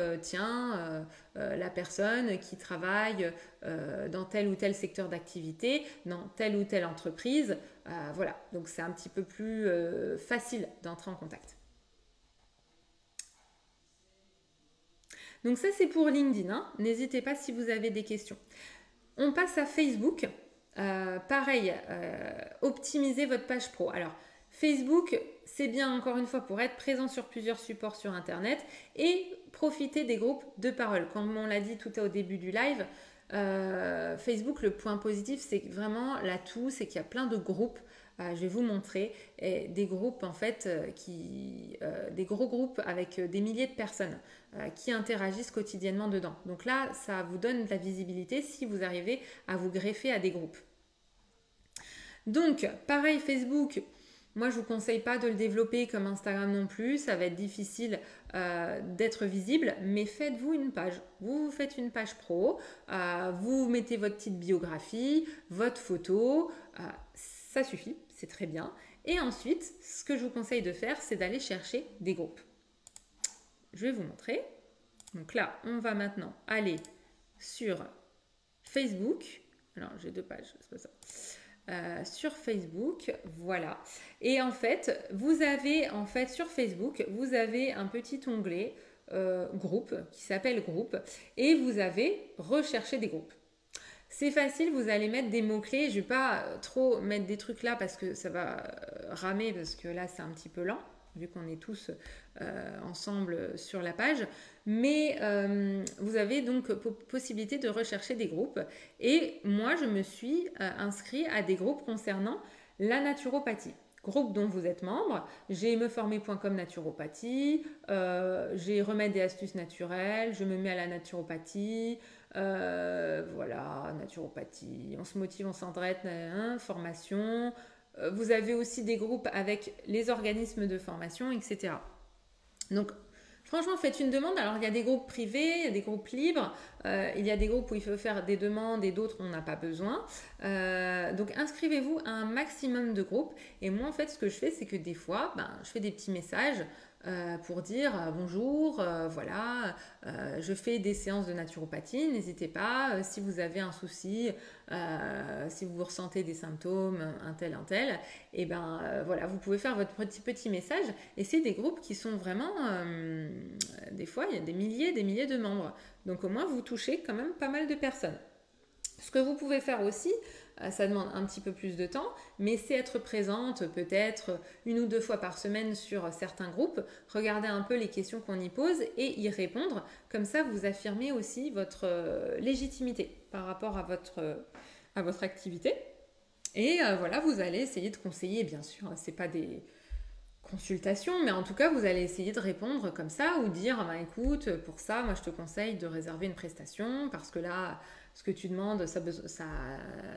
la personne qui travaille dans tel ou tel secteur d'activité, dans telle ou telle entreprise. Voilà, donc c'est un petit peu plus facile d'entrer en contact. Donc ça c'est pour LinkedIn, hein. N'hésitez pas si vous avez des questions. On passe à Facebook. Pareil, optimisez votre page pro. Alors, Facebook, c'est bien encore une fois pour être présent sur plusieurs supports sur Internet et profiter des groupes de parole. Comme on l'a dit tout au début du live, Facebook, le point positif, c'est vraiment l'atout, c'est qu'il y a plein de groupes. Je vais vous montrer des groupes en fait, des gros groupes avec des milliers de personnes qui interagissent quotidiennement dedans. Donc là, ça vous donne de la visibilité si vous arrivez à vous greffer à des groupes. Donc, pareil, Facebook, moi je ne vous conseille pas de le développer comme Instagram non plus, ça va être difficile d'être visible, mais faites-vous une page. Vous faites une page pro, vous mettez votre petite biographie, votre photo, ça suffit, c'est très bien. Et ensuite, ce que je vous conseille de faire, c'est d'aller chercher des groupes. Je vais vous montrer. Donc là, on va maintenant aller sur Facebook. Alors, j'ai deux pages, c'est pas ça. Sur Facebook, voilà. Et en fait, vous avez sur Facebook, vous avez un petit onglet groupe qui s'appelle groupe et vous avez rechercher des groupes. C'est facile, vous allez mettre des mots-clés. Je ne vais pas trop mettre des trucs là parce que ça va ramer parce que là c'est un petit peu lent. vu qu'on est tous ensemble sur la page. Mais vous avez donc possibilité de rechercher des groupes. Et moi, je me suis inscrit à des groupes concernant la naturopathie. Groupe dont vous êtes membre, j'ai meformer.com naturopathie, j'ai remèdes et astuces naturelles, je me mets à la naturopathie, voilà, naturopathie, on se motive, on s'entraide, formation. Vous avez aussi des groupes avec les organismes de formation, etc. Donc, franchement, faites une demande. Alors, il y a des groupes privés, il y a des groupes libres, il y a des groupes où il faut faire des demandes et d'autres où on n'a pas besoin. Donc, inscrivez-vous à un maximum de groupes. Et moi, en fait, ce que je fais, c'est que des fois, je fais des petits messages pour dire bonjour, voilà, je fais des séances de naturopathie, n'hésitez pas, si vous avez un souci, si vous ressentez des symptômes, un tel, et voilà, vous pouvez faire votre petit message, et c'est des groupes qui sont vraiment, des fois, il y a des milliers de membres, donc au moins vous touchez quand même pas mal de personnes. Ce que vous pouvez faire aussi, ça demande un petit peu plus de temps, mais c'est être présente peut-être 1 ou 2 fois par semaine sur certains groupes, regarder un peu les questions qu'on y pose et y répondre. Comme ça, vous affirmez aussi votre légitimité par rapport à votre activité. Et voilà, vous allez essayer de conseiller, bien sûr, c'est pas des consultations, mais en tout cas, vous allez essayer de répondre comme ça ou dire, écoute, pour ça, moi je te conseille de réserver une prestation parce que là, ce que tu demandes,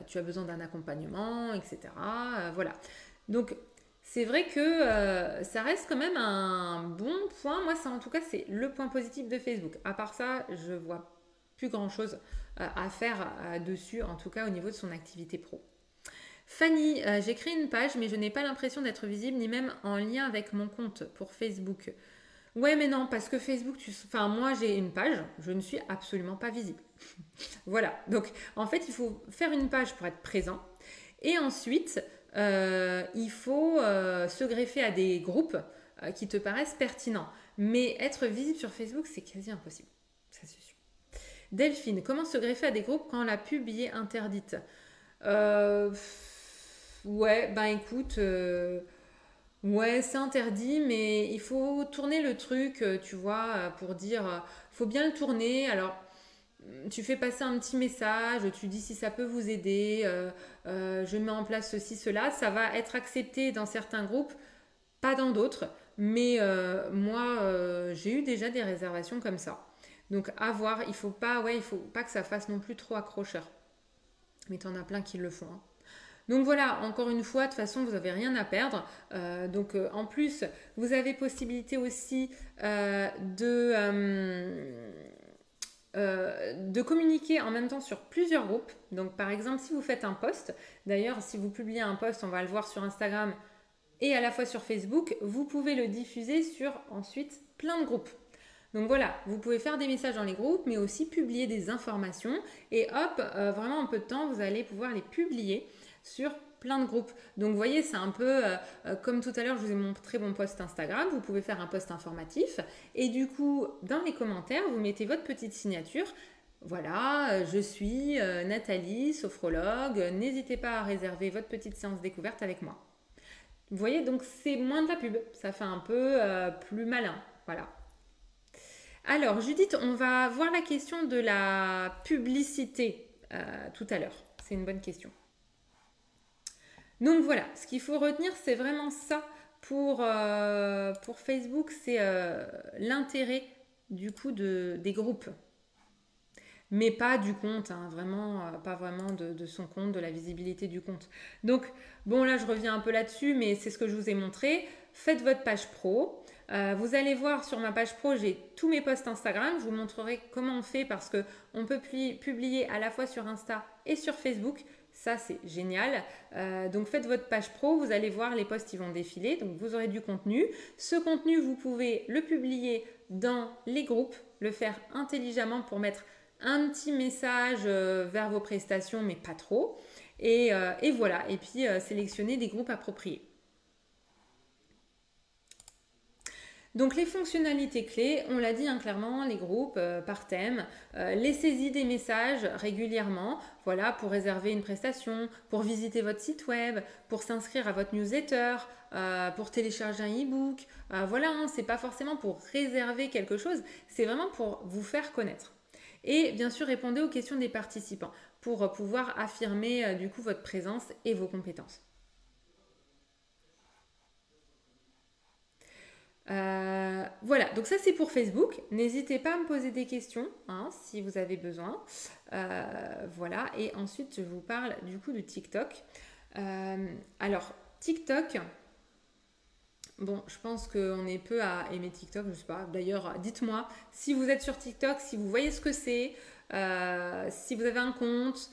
tu as besoin d'un accompagnement, etc. Voilà. Donc, c'est vrai que ça reste quand même un bon point. Moi, ça, en tout cas, c'est le point positif de Facebook. À part ça, je vois plus grand-chose à faire dessus, en tout cas au niveau de son activité pro. Fanny, j'ai créé une page, mais je n'ai pas l'impression d'être visible, ni même en lien avec mon compte pour Facebook. Ouais, mais non, parce que Facebook, moi j'ai une page, je ne suis absolument pas visible. Voilà, donc en fait, il faut faire une page pour être présent. Et ensuite, il faut se greffer à des groupes qui te paraissent pertinents. Mais être visible sur Facebook, c'est quasi impossible. Ça c'est sûr. Delphine, comment se greffer à des groupes quand la pub y est interdite? Ouais, écoute, ouais, c'est interdit, mais il faut tourner le truc, tu vois, pour dire, faut bien le tourner. Alors, tu fais passer un petit message, tu dis si ça peut vous aider, je mets en place ceci, cela. Ça va être accepté dans certains groupes, pas dans d'autres. Mais moi, j'ai eu déjà des réservations comme ça. Donc, à voir, il faut pas que ça fasse non plus trop accrocheur. Mais t'en as plein qui le font, hein. Donc voilà, encore une fois, de toute façon, vous n'avez rien à perdre. En plus, vous avez possibilité aussi de communiquer en même temps sur plusieurs groupes. Donc par exemple, si vous faites un post, d'ailleurs, si vous publiez un post, on va le voir sur Instagram et à la fois sur Facebook, vous pouvez le diffuser sur ensuite plein de groupes. Donc voilà, vous pouvez faire des messages dans les groupes, mais aussi publier des informations. Et hop, vraiment en peu de temps, vous allez pouvoir les publier sur plein de groupes. Donc vous voyez, c'est un peu comme tout à l'heure, je vous ai montré mon post Instagram. Vous pouvez faire un post informatif. Et du coup, dans les commentaires, vous mettez votre petite signature. Voilà, je suis Nathalie, sophrologue. N'hésitez pas à réserver votre petite séance découverte avec moi. Vous voyez, donc c'est moins de la pub. Ça fait un peu plus malin. Voilà. Alors, Judith, on va voir la question de la publicité tout à l'heure. C'est une bonne question. Donc voilà, ce qu'il faut retenir, c'est vraiment ça pour Facebook, c'est l'intérêt du coup des groupes. Mais pas du compte, hein, vraiment, pas vraiment de son compte, de la visibilité du compte. Donc, bon, là, je reviens un peu là-dessus, mais c'est ce que je vous ai montré. Faites votre page pro. Vous allez voir sur ma page pro, j'ai tous mes posts Instagram. Je vous montrerai comment on fait parce qu'on peut publier à la fois sur Insta et sur Facebook. Ça, c'est génial. Donc, faites votre page pro. Vous allez voir les posts, ils vont défiler. Donc, vous aurez du contenu. Ce contenu, vous pouvez le publier dans les groupes, le faire intelligemment pour mettre un petit message vers vos prestations, mais pas trop. Et voilà. Et puis, sélectionner des groupes appropriés. Donc les fonctionnalités clés, on l'a dit hein, clairement, les groupes par thème, les saisies des messages régulièrement, voilà, pour réserver une prestation, pour visiter votre site web, pour s'inscrire à votre newsletter, pour télécharger un e-book. Voilà, hein, c'est pas forcément pour réserver quelque chose, c'est vraiment pour vous faire connaître. Et bien sûr, répondez aux questions des participants pour pouvoir affirmer du coup votre présence et vos compétences. Voilà, donc ça c'est pour Facebook. N'hésitez pas à me poser des questions hein, si vous avez besoin. Voilà, et ensuite je vous parle du coup de TikTok. Alors, TikTok, bon, je pense qu'on est peu à aimer TikTok, je sais pas. D'ailleurs, dites-moi si vous êtes sur TikTok, si vous voyez ce que c'est, si vous avez un compte.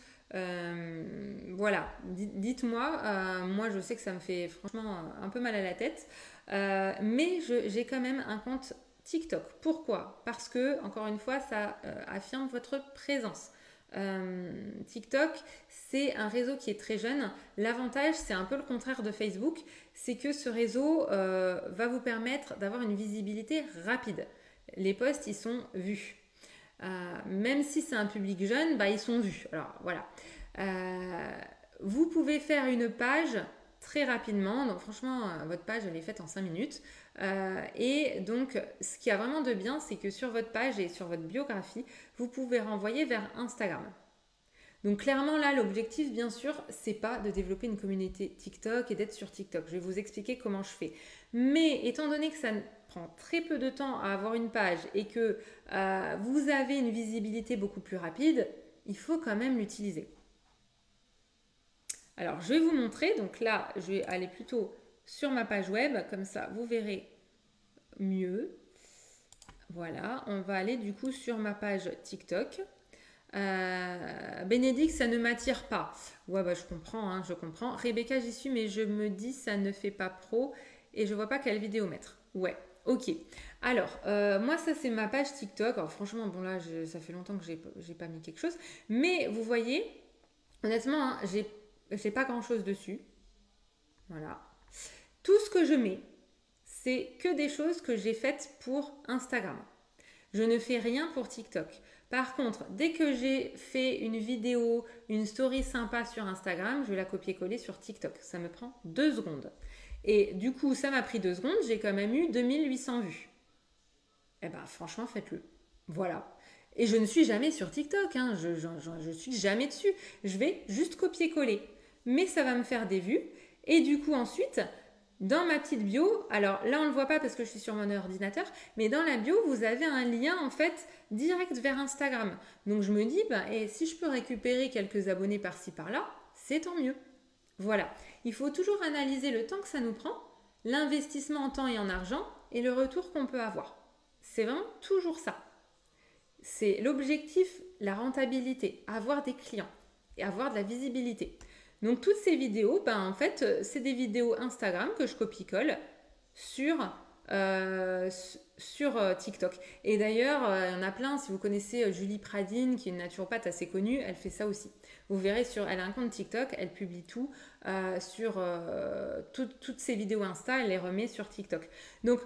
Voilà, dites-moi. Moi, je sais que ça me fait franchement un peu mal à la tête. Mais j'ai quand même un compte TikTok. Pourquoi? Parce que, encore une fois, ça affirme votre présence. TikTok, c'est un réseau qui est très jeune. L'avantage, c'est un peu le contraire de Facebook, c'est que ce réseau va vous permettre d'avoir une visibilité rapide. Les posts, ils sont vus. Même si c'est un public jeune, bah, ils sont vus. Alors voilà. Vous pouvez faire une page très rapidement. Donc franchement, votre page, elle est faite en 5 minutes. Et donc, ce qui a vraiment de bien, c'est que sur votre page et sur votre biographie, vous pouvez renvoyer vers Instagram. Donc clairement là, l'objectif bien sûr, c'est pas de développer une communauté TikTok et d'être sur TikTok. Je vais vous expliquer comment je fais. Mais étant donné que ça prend très peu de temps à avoir une page et que vous avez une visibilité beaucoup plus rapide, il faut quand même l'utiliser. Alors je vais vous montrer. Donc là, je vais aller plutôt sur ma page web, comme ça vous verrez mieux. Voilà, on va aller du coup sur ma page TikTok. Bénédicte, ça ne m'attire pas. Ouais, bah, je comprends, hein, je comprends. Rebecca, j'y suis, mais je me dis, ça ne fait pas pro et je vois pas quelle vidéo mettre. Ouais, ok. Alors, moi, ça, c'est ma page TikTok. Alors, franchement, bon, là, ça fait longtemps que j'ai pas mis quelque chose. Mais vous voyez, honnêtement, hein, j'ai pas grand chose dessus. Voilà. Tout ce que je mets, c'est que des choses que j'ai faites pour Instagram. Je ne fais rien pour TikTok. Par contre, dès que j'ai fait une vidéo, une story sympa sur Instagram, je vais la copier-coller sur TikTok. Ça me prend 2 secondes. Et du coup, ça m'a pris 2 secondes. J'ai quand même eu 2800 vues. Eh ben, franchement, faites-le. Voilà. Et je ne suis jamais sur TikTok. Hein. Je suis jamais dessus. Je vais juste copier-coller. Mais ça va me faire des vues. Et du coup, ensuite, dans ma petite bio, alors là on ne le voit pas parce que je suis sur mon ordinateur, mais dans la bio vous avez un lien en fait direct vers Instagram. Donc je me dis, et si je peux récupérer quelques abonnés par-ci par-là, c'est tant mieux. Voilà, il faut toujours analyser le temps que ça nous prend, l'investissement en temps et en argent et le retour qu'on peut avoir. C'est vraiment toujours ça. C'est l'objectif, la rentabilité, avoir des clients et avoir de la visibilité. Donc toutes ces vidéos, en fait, c'est des vidéos Instagram que je copie-colle sur TikTok. Et d'ailleurs, il y en a plein. Si vous connaissez Julie Pradine, qui est une naturopathe assez connue, elle fait ça aussi. Vous verrez, elle a un compte TikTok, elle publie tout sur toutes ses vidéos Insta, elle les remet sur TikTok. Donc,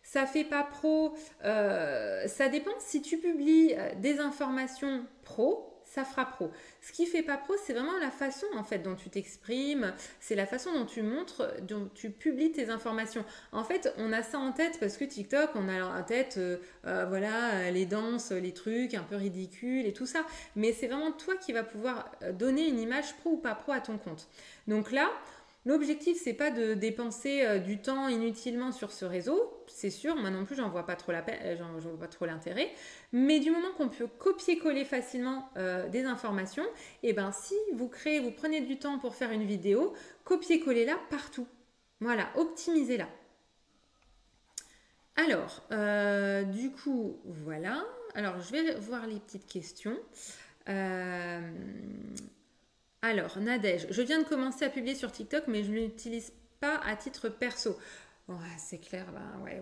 ça fait pas pro, ça dépend. Si tu publies des informations pro, ça fera pro. Ce qui fait pas pro, c'est vraiment la façon en fait dont tu t'exprimes, c'est la façon dont tu montres, dont tu publies tes informations. En fait, on a ça en tête parce que TikTok, on a en tête, voilà, les danses, les trucs un peu ridicules et tout ça. Mais c'est vraiment toi qui vas pouvoir donner une image pro ou pas pro à ton compte. Donc là, l'objectif, c'est pas de dépenser du temps inutilement sur ce réseau, c'est sûr, moi non plus, j'en vois pas trop j'en vois pas trop l'intérêt, mais du moment qu'on peut copier-coller facilement des informations, et si vous prenez du temps pour faire une vidéo, copier-coller-la partout. Voilà, optimisez-la. Alors, du coup, voilà. Alors, je vais voir les petites questions. Alors, Nadège, je viens de commencer à publier sur TikTok, mais je ne l'utilise pas à titre perso. Ouais, c'est clair,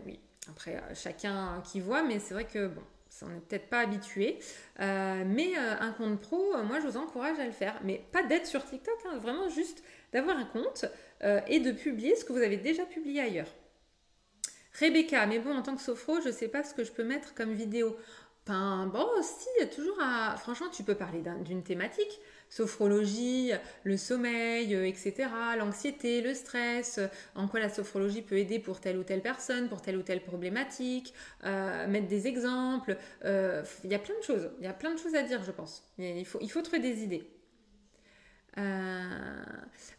oui. Après, chacun qui voit, mais c'est vrai que, bon, on n'est peut-être pas habitué. Mais un compte pro, moi, je vous encourage à le faire. Mais pas d'être sur TikTok, hein, vraiment juste d'avoir un compte et de publier ce que vous avez déjà publié ailleurs. Rebecca, mais bon, en tant que sophro, je sais pas ce que je peux mettre comme vidéo. Ben, bon, si, il y a toujours à... Franchement, tu peux parler d'une thématique. Sophrologie, le sommeil, etc., l'anxiété, le stress, en quoi la sophrologie peut aider pour telle ou telle personne, pour telle ou telle problématique, mettre des exemples. Il y a plein de choses. Il y a plein de choses à dire, je pense. Il faut trouver des idées. Euh,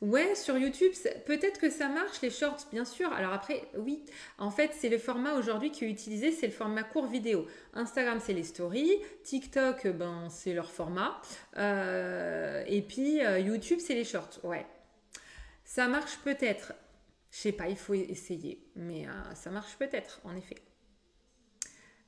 Ouais, sur YouTube, peut-être que ça marche, les shorts, bien sûr. Alors après, oui, en fait, c'est le format aujourd'hui qui est utilisé, c'est le format court vidéo. Instagram, c'est les stories. TikTok, ben, c'est leur format. Et puis, YouTube, c'est les shorts. Ouais, ça marche peut-être. Je sais pas, il faut essayer. Mais ça marche peut-être, en effet.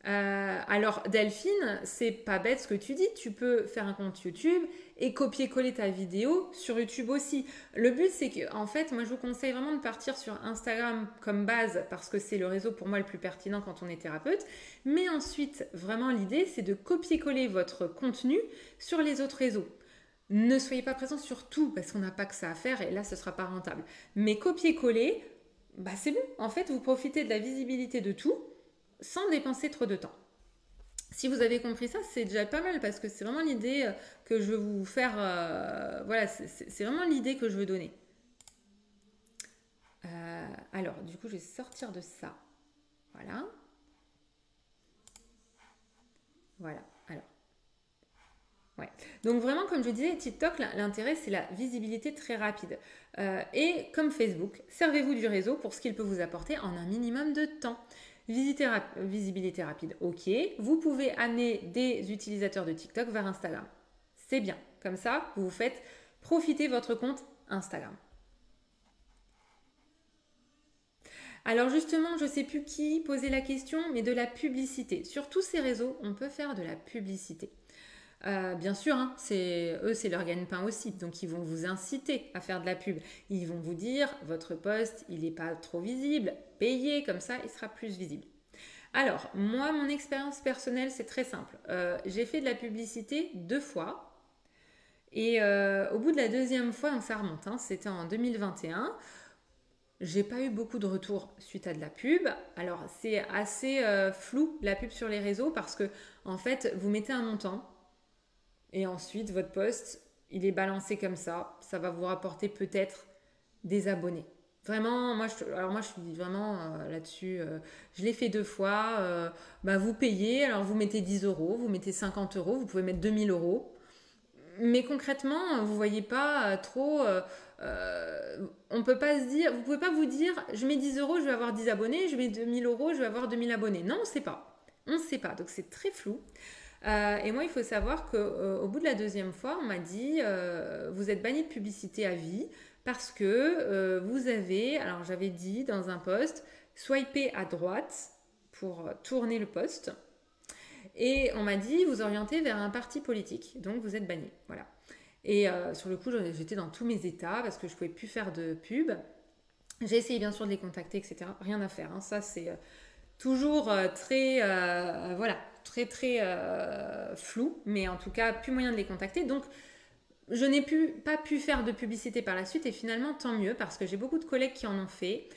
Alors Delphine, c'est pas bête ce que tu dis, tu peux faire un compte YouTube et copier-coller ta vidéo sur YouTube aussi. Le but c'est que, en fait, moi je vous conseille vraiment de partir sur Instagram comme base parce que c'est le réseau pour moi le plus pertinent quand on est thérapeute. Mais ensuite, vraiment l'idée c'est de copier-coller votre contenu sur les autres réseaux. Ne soyez pas présent sur tout parce qu'on n'a pas que ça à faire et là ce sera pas rentable. Mais copier-coller, bah c'est bon. En fait, vous profitez de la visibilité de tout sans dépenser trop de temps. Si vous avez compris ça, c'est déjà pas mal parce que c'est vraiment l'idée que je veux vous faire. Voilà, c'est vraiment l'idée que je veux donner. Alors, du coup, je vais sortir de ça. Voilà. Voilà. Alors, ouais. Donc vraiment, comme je disais, TikTok, l'intérêt, c'est la visibilité très rapide. Et comme Facebook, servez-vous du réseau pour ce qu'il peut vous apporter en un minimum de temps. Visibilité rapide, ok. Vous pouvez amener des utilisateurs de TikTok vers Instagram. C'est bien. Comme ça, vous faites profiter votre compte Instagram. Alors justement, je ne sais plus qui posait la question, mais de la publicité. Sur tous ces réseaux, on peut faire de la publicité. Bien sûr, hein, eux, c'est leur gagne-pain aussi. Donc, ils vont vous inciter à faire de la pub. Ils vont vous dire, votre post, il n'est pas trop visible, payez, comme ça, il sera plus visible. Alors, moi, mon expérience personnelle, c'est très simple. J'ai fait de la publicité 2 fois. Et au bout de la deuxième fois, donc ça remonte, hein, c'était en 2021, j'ai pas eu beaucoup de retours suite à de la pub. Alors, c'est assez flou, la pub sur les réseaux, parce que, en fait, vous mettez un montant. Et ensuite, votre post, il est balancé comme ça. Ça va vous rapporter peut-être des abonnés. Vraiment, moi je suis vraiment là-dessus. Je l'ai fait 2 fois. Bah, vous payez, alors vous mettez 10 euros, vous mettez 50 euros, vous pouvez mettre 2000 euros. Mais concrètement, vous voyez pas trop. On peut pas se dire, vous pouvez pas vous dire, je mets 10 euros, je vais avoir 10 abonnés, je mets 2000 euros, je vais avoir 2000 abonnés. Non, on ne sait pas. On ne sait pas. Donc c'est très flou. Et moi, il faut savoir qu'au bout de la deuxième fois, on m'a dit vous êtes banni de publicité à vie parce que vous avez, alors j'avais dit dans un post, swipez à droite pour tourner le post. Et on m'a dit vous orientez vers un parti politique, donc vous êtes banni. Voilà. Et sur le coup, j'étais dans tous mes états parce que je ne pouvais plus faire de pub. J'ai essayé bien sûr de les contacter, etc. Rien à faire. Hein. Ça, c'est toujours très, voilà, très très flou, mais en tout cas, plus moyen de les contacter. Donc, je n'ai pas pu faire de publicité par la suite et finalement, tant mieux parce que j'ai beaucoup de collègues qui en ont fait.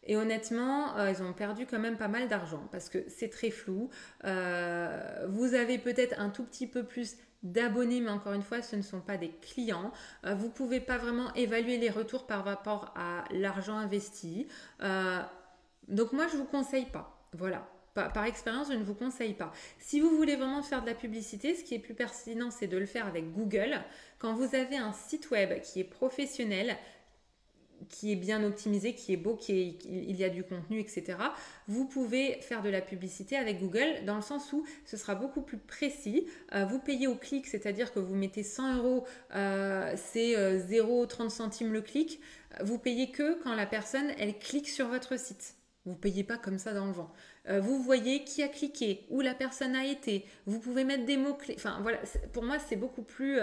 Et honnêtement, ils ont perdu quand même pas mal d'argent parce que c'est très flou. Vous avez peut-être un tout petit peu plus d'abonnés, mais encore une fois, ce ne sont pas des clients. Vous ne pouvez pas vraiment évaluer les retours par rapport à l'argent investi. Donc moi, je ne vous conseille pas. Voilà. Par expérience, je ne vous conseille pas. Si vous voulez vraiment faire de la publicité, ce qui est plus pertinent, c'est de le faire avec Google. Quand vous avez un site web qui est professionnel, qui est bien optimisé, qui est beau, il y a du contenu, etc. Vous pouvez faire de la publicité avec Google dans le sens où ce sera beaucoup plus précis. Vous payez au clic, c'est-à-dire que vous mettez 100 euros, c'est 0,30 centimes le clic. Vous payez que quand la personne, elle clique sur votre site. Vous ne payez pas comme ça dans le vent. Vous voyez qui a cliqué, où la personne a été. Vous pouvez mettre des mots-clés. Enfin voilà, pour moi, c'est beaucoup plus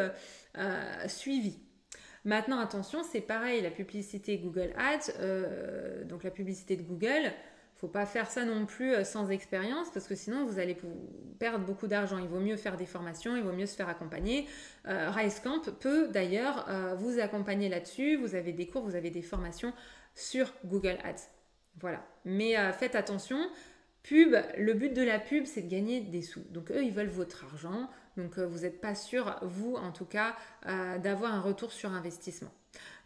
suivi. Maintenant, attention, c'est pareil, la publicité Google Ads, donc la publicité de Google, il ne faut pas faire ça non plus sans expérience parce que sinon vous allez perdre beaucoup d'argent. Il vaut mieux faire des formations, il vaut mieux se faire accompagner. RiseCamp peut d'ailleurs vous accompagner là-dessus. Vous avez des cours, vous avez des formations sur Google Ads. Voilà. Mais faites attention, pub, le but de la pub, c'est de gagner des sous. Donc eux, ils veulent votre argent. Donc vous n'êtes pas sûr, vous en tout cas, d'avoir un retour sur investissement.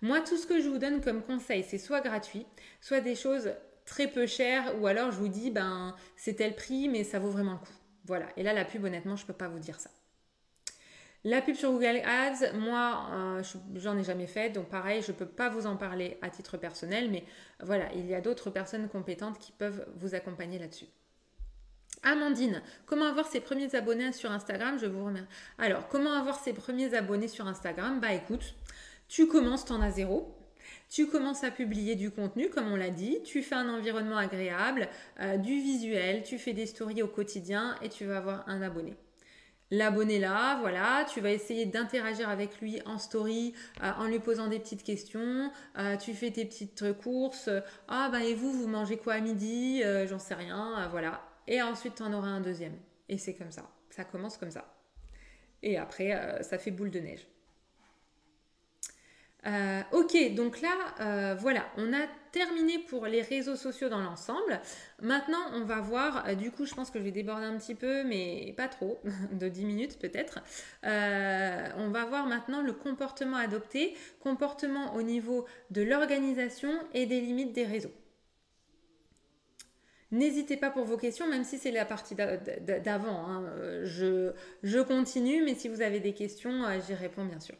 Moi, tout ce que je vous donne comme conseil, c'est soit gratuit, soit des choses très peu chères, ou alors je vous dis, ben, c'est tel prix, mais ça vaut vraiment le coup. Voilà. Et là, la pub, honnêtement, je ne peux pas vous dire ça. La pub sur Google Ads, moi, j'en ai jamais fait, donc pareil, je ne peux pas vous en parler à titre personnel, mais voilà, il y a d'autres personnes compétentes qui peuvent vous accompagner là-dessus. Amandine, comment avoir ses premiers abonnés sur Instagram? Je vous remercie. Alors, comment avoir ses premiers abonnés sur Instagram? Bah écoute, tu commences, t'en as zéro. Tu commences à publier du contenu, comme on l'a dit. Tu fais un environnement agréable, du visuel, tu fais des stories au quotidien et tu vas avoir un abonné. L'abonné là, voilà, tu vas essayer d'interagir avec lui en story en lui posant des petites questions. Tu fais tes petites courses. Ah bah et vous mangez quoi à midi? J'en sais rien, voilà. Et ensuite, tu en auras un deuxième. Et c'est comme ça. Ça commence comme ça. Et après, ça fait boule de neige. Ok, donc là, voilà, on a terminé pour les réseaux sociaux dans l'ensemble. Maintenant, on va voir, du coup, je pense que je vais déborder un petit peu, mais pas trop, de 10 minutes peut-être. On va voir maintenant le comportement adopté, comportement au niveau de l'organisation et des limites des réseaux. N'hésitez pas pour vos questions, même si c'est la partie d'avant. Hein. Je continue, mais si vous avez des questions, j'y réponds bien sûr.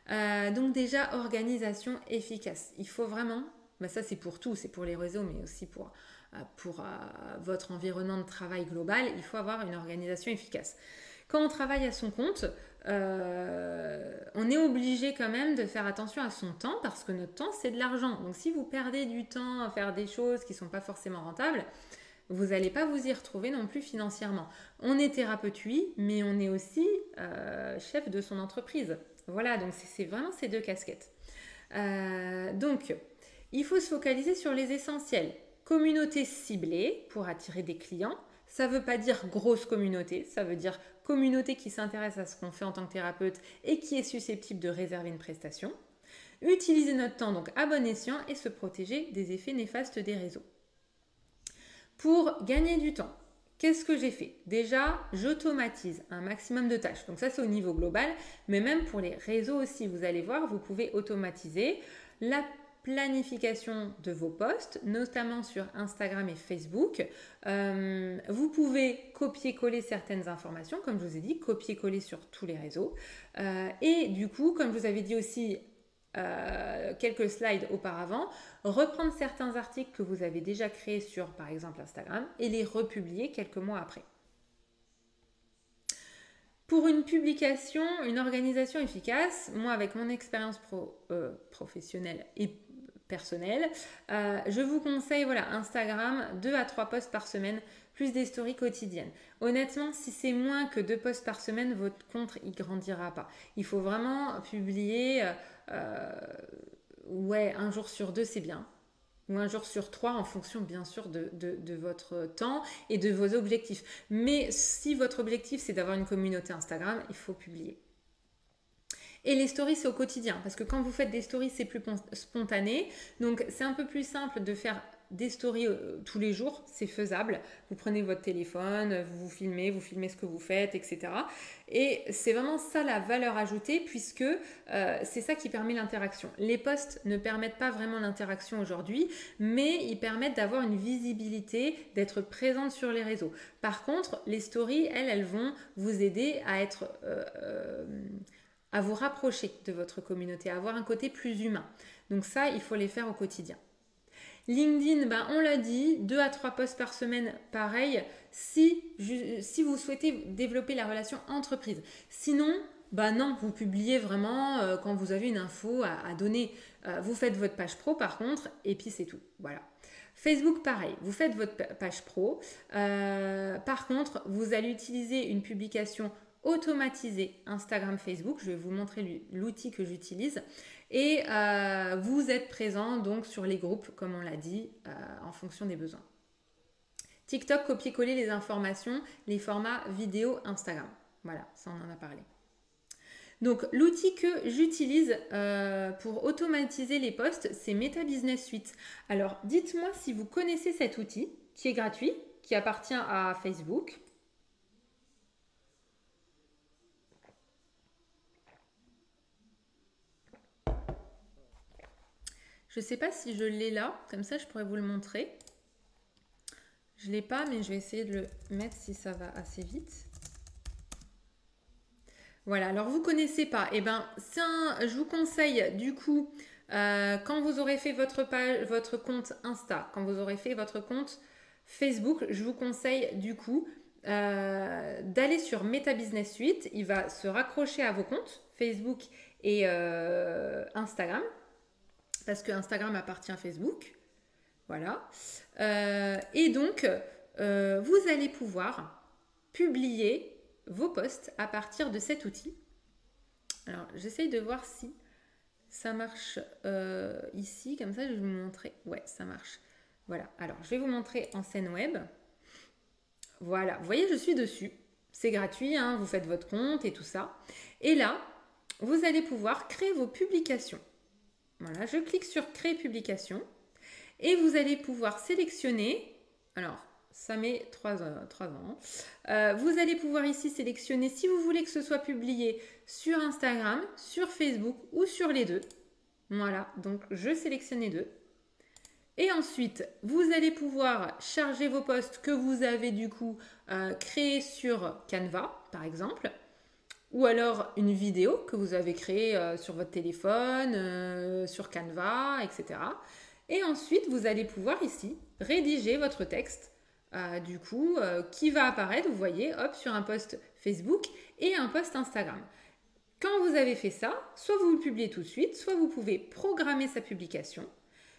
Donc déjà, organisation efficace. Il faut vraiment, bah ça c'est pour tout, c'est pour les réseaux, mais aussi pour votre environnement de travail global, il faut avoir une organisation efficace. Quand on travaille à son compte, on est obligé quand même de faire attention à son temps parce que notre temps c'est de l'argent. Donc si vous perdez du temps à faire des choses qui ne sont pas forcément rentables, vous n'allez pas vous y retrouver non plus financièrement. On est thérapeute, oui, mais on est aussi chef de son entreprise. Voilà, donc c'est vraiment ces deux casquettes. Donc, il faut se focaliser sur les essentiels. Communauté ciblée pour attirer des clients. Ça ne veut pas dire grosse communauté, ça veut dire communauté qui s'intéresse à ce qu'on fait en tant que thérapeute et qui est susceptible de réserver une prestation. Utiliser notre temps donc à bon escient et se protéger des effets néfastes des réseaux. Pour gagner du temps, qu'est-ce que j'ai fait? Déjà, j'automatise un maximum de tâches. Donc ça, c'est au niveau global, mais même pour les réseaux aussi, vous allez voir, vous pouvez automatiser la planification de vos posts, notamment sur Instagram et Facebook. Vous pouvez copier-coller certaines informations, comme je vous ai dit, copier-coller sur tous les réseaux. Et du coup, comme je vous avais dit aussi quelques slides auparavant, reprendre certains articles que vous avez déjà créés sur, par exemple, Instagram et les republier quelques mois après. Pour une publication, une organisation efficace, moi avec mon expérience professionnelle et personnelle, je vous conseille voilà, Instagram, 2 à 3 posts par semaine, plus des stories quotidiennes. Honnêtement, si c'est moins que 2 posts par semaine, votre compte il grandira pas. Il faut vraiment publier, ouais, un jour sur 2, c'est bien. Ou un jour sur 3 en fonction bien sûr de votre temps et de vos objectifs. Mais si votre objectif c'est d'avoir une communauté Instagram, il faut publier. Et les stories, c'est au quotidien. Parce que quand vous faites des stories, c'est plus spontané. Donc, c'est un peu plus simple de faire des stories tous les jours. C'est faisable. Vous prenez votre téléphone, vous filmez ce que vous faites, etc. Et c'est vraiment ça la valeur ajoutée puisque c'est ça qui permet l'interaction. Les posts ne permettent pas vraiment l'interaction aujourd'hui, mais ils permettent d'avoir une visibilité, d'être présente sur les réseaux. Par contre, les stories, elles vont vous aider à être... à vous rapprocher de votre communauté, à avoir un côté plus humain. Donc ça, il faut les faire au quotidien. LinkedIn, on l'a dit, 2 à 3 posts par semaine, pareil, si vous souhaitez développer la relation entreprise. Sinon, non, vous publiez vraiment quand vous avez une info à donner. Vous faites votre page pro par contre, et puis c'est tout. Voilà. Facebook, pareil, vous faites votre page pro. Par contre, vous allez utiliser une publication automatisée Instagram, Facebook. Je vais vous montrer l'outil que j'utilise. Et vous êtes présent donc sur les groupes, comme on l'a dit, en fonction des besoins. TikTok, copier-coller les informations, les formats vidéo Instagram. Voilà, ça on en a parlé. Donc l'outil que j'utilise pour automatiser les posts, c'est Meta Business Suite. Alors dites-moi si vous connaissez cet outil qui est gratuit, qui appartient à Facebook. Je ne sais pas si je l'ai là, comme ça je pourrais vous le montrer. Je ne l'ai pas, mais je vais essayer de le mettre si ça va assez vite. Voilà, alors vous ne connaissez pas, eh ben, je vous conseille du coup, quand vous aurez fait votre compte Insta, quand vous aurez fait votre compte Facebook, je vous conseille du coup d'aller sur Meta Business Suite. Il va se raccrocher à vos comptes Facebook et Instagram, parce que Instagram appartient à Facebook. Voilà. Et donc, vous allez pouvoir publier vos posts à partir de cet outil. Alors, j'essaye de voir si ça marche ici. Comme ça, je vais vous montrer. Ouais, ça marche. Voilà. Alors, je vais vous montrer en scène web. Voilà. Vous voyez, je suis dessus. C'est gratuit, hein, vous faites votre compte et tout ça. Et là, vous allez pouvoir créer vos publications. Voilà, je clique sur Créer publication et vous allez pouvoir sélectionner. Alors, ça met 3 ans. Vous allez pouvoir ici sélectionner si vous voulez que ce soit publié sur Instagram, sur Facebook ou sur les deux. Voilà, donc je sélectionne les deux. Et ensuite, vous allez pouvoir charger vos posts que vous avez du coup créés sur Canva, par exemple. Ou alors une vidéo que vous avez créée sur votre téléphone, sur Canva, etc. Et ensuite, vous allez pouvoir ici rédiger votre texte, qui va apparaître, vous voyez, hop, sur un post Facebook et un post Instagram. Quand vous avez fait ça, soit vous le publiez tout de suite, soit vous pouvez programmer sa publication.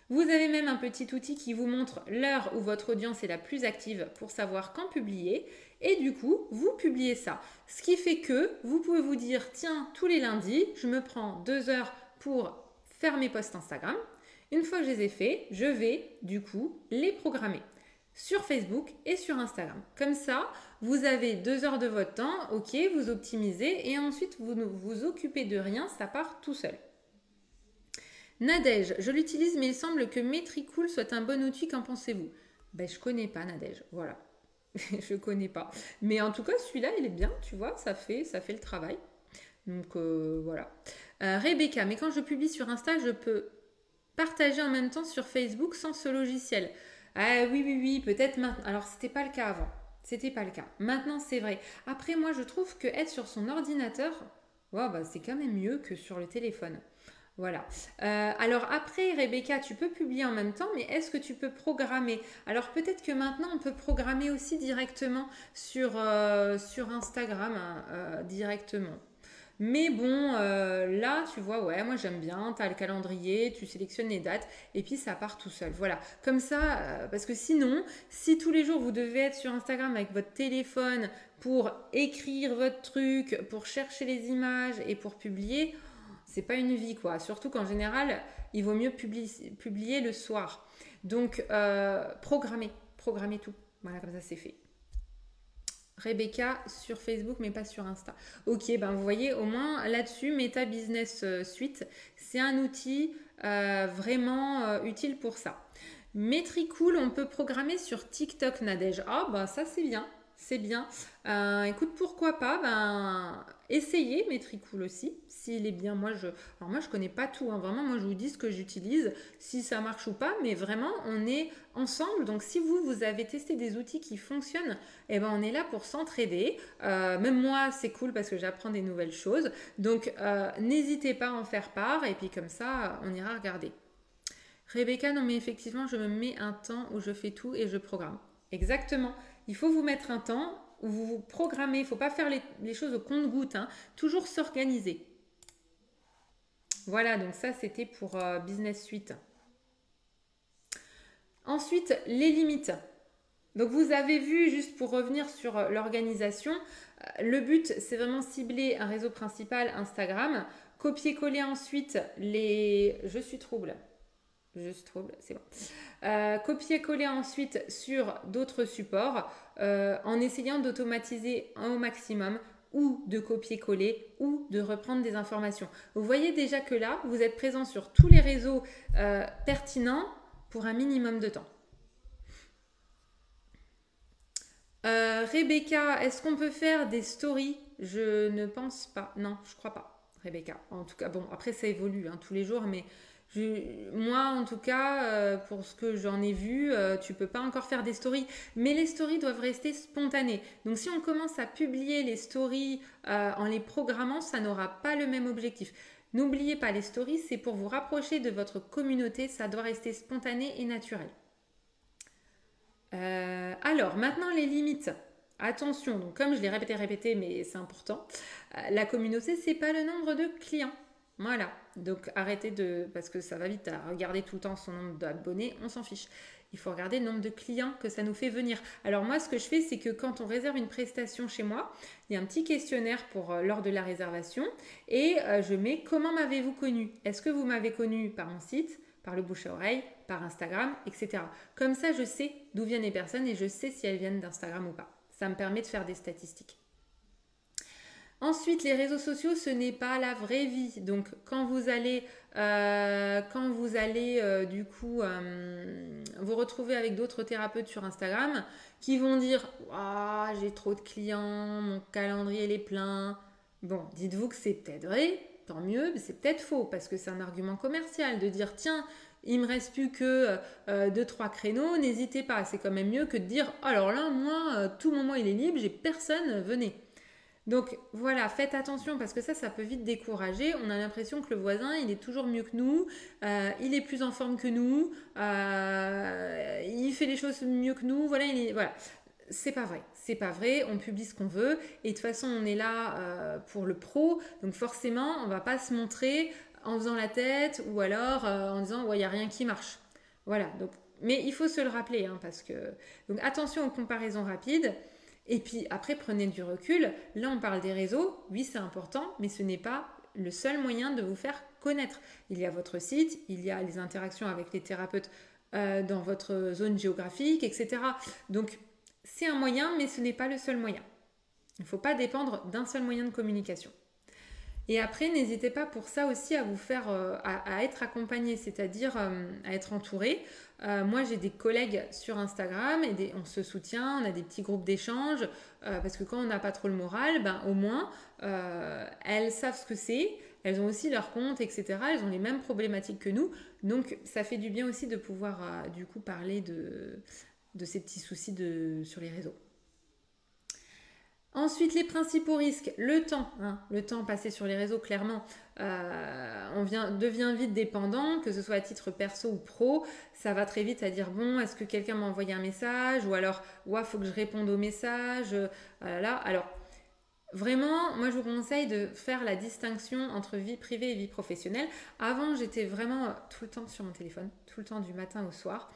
Vous avez même un petit outil qui vous montre l'heure où votre audience est la plus active pour savoir quand publier. Et du coup, vous publiez ça. Ce qui fait que vous pouvez vous dire, tiens, tous les lundis, je me prends 2 heures pour faire mes posts Instagram. Une fois que je les ai faits, je vais du coup les programmer sur Facebook et sur Instagram. Comme ça, vous avez 2 heures de votre temps, ok, vous optimisez et ensuite vous ne vous occupez de rien, ça part tout seul. Nadège, je l'utilise mais il semble que Metricool soit un bon outil, qu'en pensez-vous? Ben, je connais pas Nadège, voilà. Je connais pas. Mais en tout cas, celui-là, il est bien, tu vois, ça fait le travail. Donc voilà. Rebecca, mais quand je publie sur Insta, je peux partager en même temps sur Facebook sans ce logiciel. Ah oui, peut-être maintenant. Alors, c'était pas le cas avant. C'était pas le cas. Maintenant, c'est vrai. Après, moi, je trouve que être sur son ordinateur, wow, bah, c'est quand même mieux que sur le téléphone. Voilà. Alors après, Rebecca, tu peux publier en même temps, mais est-ce que tu peux programmer? Alors peut-être que maintenant, on peut programmer aussi directement sur Instagram, directement. Mais bon, là, tu vois, ouais, moi j'aime bien, tu as le calendrier, tu sélectionnes les dates et puis ça part tout seul. Voilà, comme ça, parce que sinon, si tous les jours vous devez être sur Instagram avec votre téléphone pour écrire votre truc, pour chercher les images et pour publier, c'est pas une vie quoi. Surtout qu'en général, il vaut mieux publier le soir. Donc, programmer tout. Voilà, comme ça c'est fait. Rebecca sur Facebook mais pas sur Insta. Ok, ben vous voyez au moins là-dessus, Meta Business Suite, c'est un outil vraiment utile pour ça. Metricool, on peut programmer sur TikTok, Nadège. Ah bah ça c'est bien, c'est bien. Écoute, pourquoi pas, essayez Metricool aussi, s'il est bien. Alors moi je connais pas tout, hein. Vraiment moi je vous dis ce que j'utilise, si ça marche ou pas, mais vraiment on est ensemble. Donc si vous avez testé des outils qui fonctionnent, eh ben on est là pour s'entraider. Même moi c'est cool parce que j'apprends des nouvelles choses. Donc n'hésitez pas à en faire part et puis comme ça on ira regarder. Rebecca, non mais effectivement, je me mets un temps où je fais tout et je programme. Exactement. Il faut vous mettre un temps où vous vous programmez. Il ne faut pas faire les choses au compte-gouttes, hein. Toujours s'organiser. Voilà, donc ça c'était pour Business Suite. Ensuite, les limites. Donc vous avez vu, juste pour revenir sur l'organisation, le but c'est vraiment cibler un réseau principal Instagram, copier-coller ensuite les... Je suis trouble, c'est bon. Copier-coller ensuite sur d'autres supports en essayant d'automatiser au maximum ou de copier-coller ou de reprendre des informations. Vous voyez déjà que là, vous êtes présent sur tous les réseaux pertinents pour un minimum de temps. Rebecca, est-ce qu'on peut faire des stories? Je ne pense pas. Non, je crois pas, Rebecca. En tout cas, bon, après ça évolue tous les jours, mais moi, en tout cas, pour ce que j'en ai vu, tu peux pas encore faire des stories. Mais les stories doivent rester spontanées. Donc, si on commence à publier les stories en les programmant, ça n'aura pas le même objectif. N'oubliez pas, les stories, c'est pour vous rapprocher de votre communauté. Ça doit rester spontané et naturel. Alors, maintenant les limites. Attention, donc comme je l'ai répété, mais c'est important, la communauté, c'est pas le nombre de clients. Voilà, donc arrêtez parce que ça va vite à regarder tout le temps son nombre d'abonnés, on s'en fiche. Il faut regarder le nombre de clients que ça nous fait venir. Alors moi, ce que je fais, c'est que quand on réserve une prestation chez moi, il y a un petit questionnaire lors de la réservation et je mets comment m'avez-vous connu? Est-ce que vous m'avez connu par mon site, par le bouche à oreille, par Instagram, etc. Comme ça, je sais d'où viennent les personnes et je sais si elles viennent d'Instagram ou pas. Ça me permet de faire des statistiques. Ensuite, les réseaux sociaux, ce n'est pas la vraie vie. Donc, quand vous allez du coup vous retrouver avec d'autres thérapeutes sur Instagram qui vont dire ah, j'ai trop de clients, mon calendrier est plein. Bon, dites-vous que c'est peut-être vrai, tant mieux, mais c'est peut-être faux parce que c'est un argument commercial de dire tiens, il me reste plus que 2-3 créneaux, n'hésitez pas. C'est quand même mieux que de dire alors là, moi, tout mon mois il est libre, j'ai personne, venez. Donc voilà, faites attention parce que ça peut vite décourager. On a l'impression que le voisin, il est toujours mieux que nous, il est plus en forme que nous, il fait les choses mieux que nous. Voilà, voilà. C'est pas vrai, c'est pas vrai. On publie ce qu'on veut et de toute façon, on est là pour le pro. Donc forcément, on va pas se montrer en faisant la tête ou alors en disant ouais, il y a rien qui marche. Voilà. Donc, mais il faut se le rappeler parce que donc attention aux comparaisons rapides. Et puis après, prenez du recul. Là, on parle des réseaux. Oui, c'est important, mais ce n'est pas le seul moyen de vous faire connaître. Il y a votre site, il y a les interactions avec les thérapeutes dans votre zone géographique, etc. Donc, c'est un moyen, mais ce n'est pas le seul moyen. Il ne faut pas dépendre d'un seul moyen de communication. Et après, n'hésitez pas pour ça aussi à vous faire, à être accompagné, c'est-à-dire à être entouré. Moi, j'ai des collègues sur Instagram et on se soutient, on a des petits groupes d'échange parce que quand on n'a pas trop le moral, ben, au moins, elles savent ce que c'est, elles ont aussi leur compte, etc. Elles ont les mêmes problématiques que nous. Donc, ça fait du bien aussi de pouvoir du coup parler de ces petits soucis sur les réseaux. Ensuite, les principaux risques, le temps passé sur les réseaux, clairement, on devient vite dépendant, que ce soit à titre perso ou pro, ça va très vite à dire bon, est-ce que quelqu'un m'a envoyé un message ou alors ouais, faut que je réponde au message, voilà. Alors, vraiment, moi je vous conseille de faire la distinction entre vie privée et vie professionnelle. Avant, j'étais vraiment tout le temps sur mon téléphone, tout le temps du matin au soir.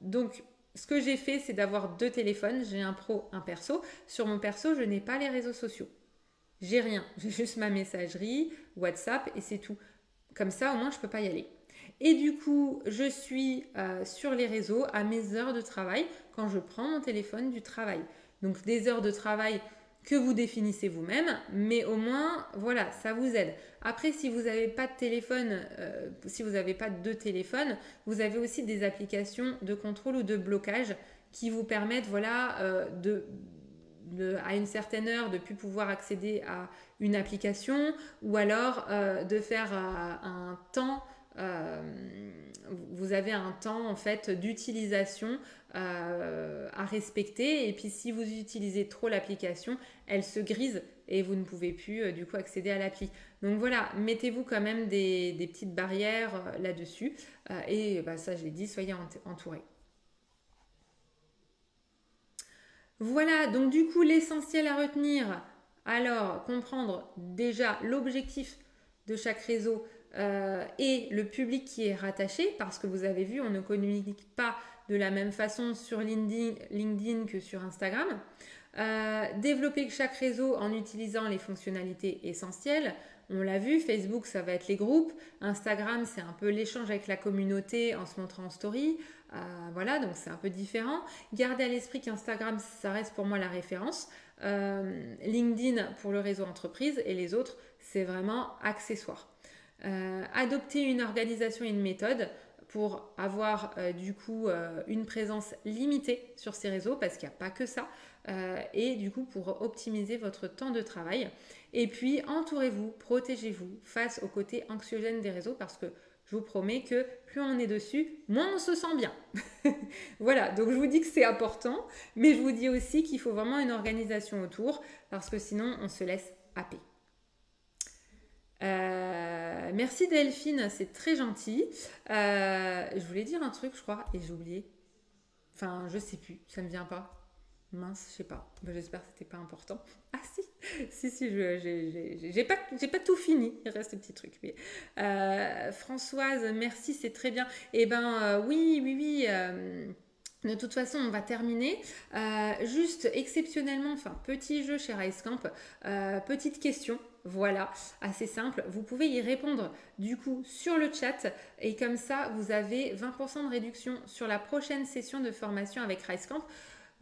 Donc, ce que j'ai fait, c'est d'avoir 2 téléphones. J'ai un pro, un perso. Sur mon perso, je n'ai pas les réseaux sociaux. J'ai rien. J'ai juste ma messagerie, WhatsApp et c'est tout. Comme ça, au moins, je ne peux pas y aller. Et du coup, je suis sur les réseaux à mes heures de travail quand je prends mon téléphone du travail. Donc, des heures de travail que vous définissez vous-même, mais au moins, voilà, ça vous aide. Après, si vous n'avez pas de téléphone, si vous n'avez pas 2 téléphones, vous avez aussi des applications de contrôle ou de blocage qui vous permettent, voilà, à une certaine heure de ne plus pouvoir accéder à une application ou alors de faire un temps. Vous avez un temps en fait d'utilisation à respecter et puis si vous utilisez trop l'application, elle se grise et vous ne pouvez plus du coup accéder à l'appli. Donc voilà, mettez-vous quand même des petites barrières là-dessus et ça je l'ai dit, soyez entourés. Voilà, donc du coup l'essentiel à retenir, alors comprendre déjà l'objectif de chaque réseau et le public qui est rattaché, parce que vous avez vu, on ne communique pas de la même façon sur LinkedIn que sur Instagram. Développer chaque réseau en utilisant les fonctionnalités essentielles. on l'a vu, Facebook, ça va être les groupes. Instagram, c'est un peu l'échange avec la communauté en se montrant en story. Voilà, donc c'est un peu différent. Gardez à l'esprit qu'Instagram, ça reste pour moi la référence. LinkedIn pour le réseau entreprise et les autres, c'est vraiment accessoire. Adopter une organisation et une méthode pour avoir du coup une présence limitée sur ces réseaux parce qu'il n'y a pas que ça et du coup pour optimiser votre temps de travail. Et puis entourez-vous, protégez-vous face au côté anxiogène des réseaux parce que je vous promets que plus on est dessus, moins on se sent bien. Voilà, donc je vous dis que c'est important, mais je vous dis aussi qu'il faut vraiment une organisation autour parce que sinon on se laisse happer. Merci Delphine, c'est très gentil. Je voulais dire un truc, je crois, et j'ai oublié. Enfin, je sais plus, ça me vient pas. Mince, je sais pas. Ben, j'espère que c'était pas important. Ah si, si, j'ai pas tout fini. Il reste des petits trucs. Mais, Françoise, merci, c'est très bien. Eh ben, oui. De toute façon, on va terminer. Juste exceptionnellement, enfin, petit jeu chez RiceCamp, petite question. Voilà, assez simple. Vous pouvez y répondre du coup sur le chat et comme ça, vous avez 20% de réduction sur la prochaine session de formation avec RiceCamp.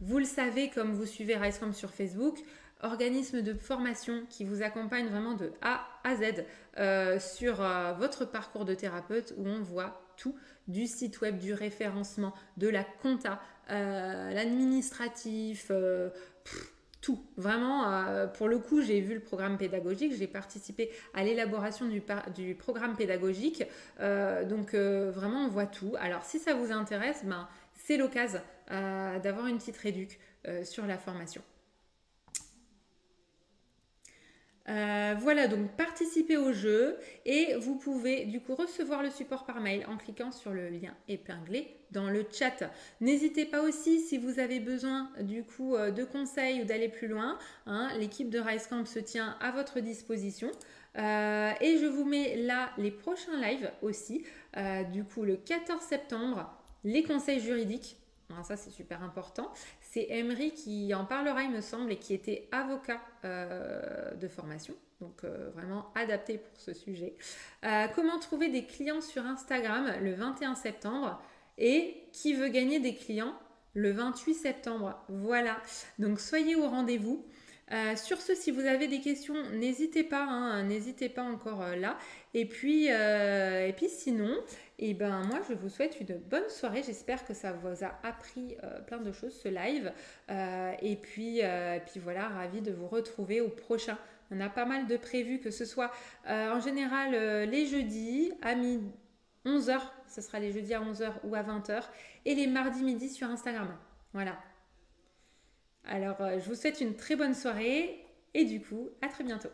Vous le savez, comme vous suivez RiceCamp sur Facebook, organisme de formation qui vous accompagne vraiment de A à Z sur votre parcours de thérapeute où on voit tout, du site web, du référencement, de la compta, l'administratif, tout. Vraiment, pour le coup, j'ai vu le programme pédagogique, j'ai participé à l'élaboration du programme pédagogique. Donc, vraiment, on voit tout. Alors, si ça vous intéresse, ben, c'est l'occasion d'avoir une petite réduc sur la formation. Voilà, donc participez au jeu et vous pouvez du coup recevoir le support par mail en cliquant sur le lien épinglé dans le chat. N'hésitez pas aussi si vous avez besoin du coup de conseils ou d'aller plus loin, hein, l'équipe de RiceCamp se tient à votre disposition. Et je vous mets là les prochains lives aussi. Du coup le 14 septembre, les conseils juridiques. Alors ça c'est super important. C'est Emery qui en parlera il me semble et qui était avocat de formation. Donc vraiment adapté pour ce sujet. Comment trouver des clients sur Instagram le 21 septembre et qui veut gagner des clients le 28 septembre. Voilà, donc soyez au rendez-vous. Sur ce, si vous avez des questions, n'hésitez pas, hein, n'hésitez pas encore là. Et puis sinon, et ben moi je vous souhaite une bonne soirée. J'espère que ça vous a appris plein de choses ce live. Et puis voilà, ravie de vous retrouver au prochain. On a pas mal de prévus, que ce soit en général les jeudis à 11h, ce sera les jeudis à 11h ou à 20h, et les mardis midi sur Instagram. Voilà. Alors, je vous souhaite une très bonne soirée et du coup, à très bientôt.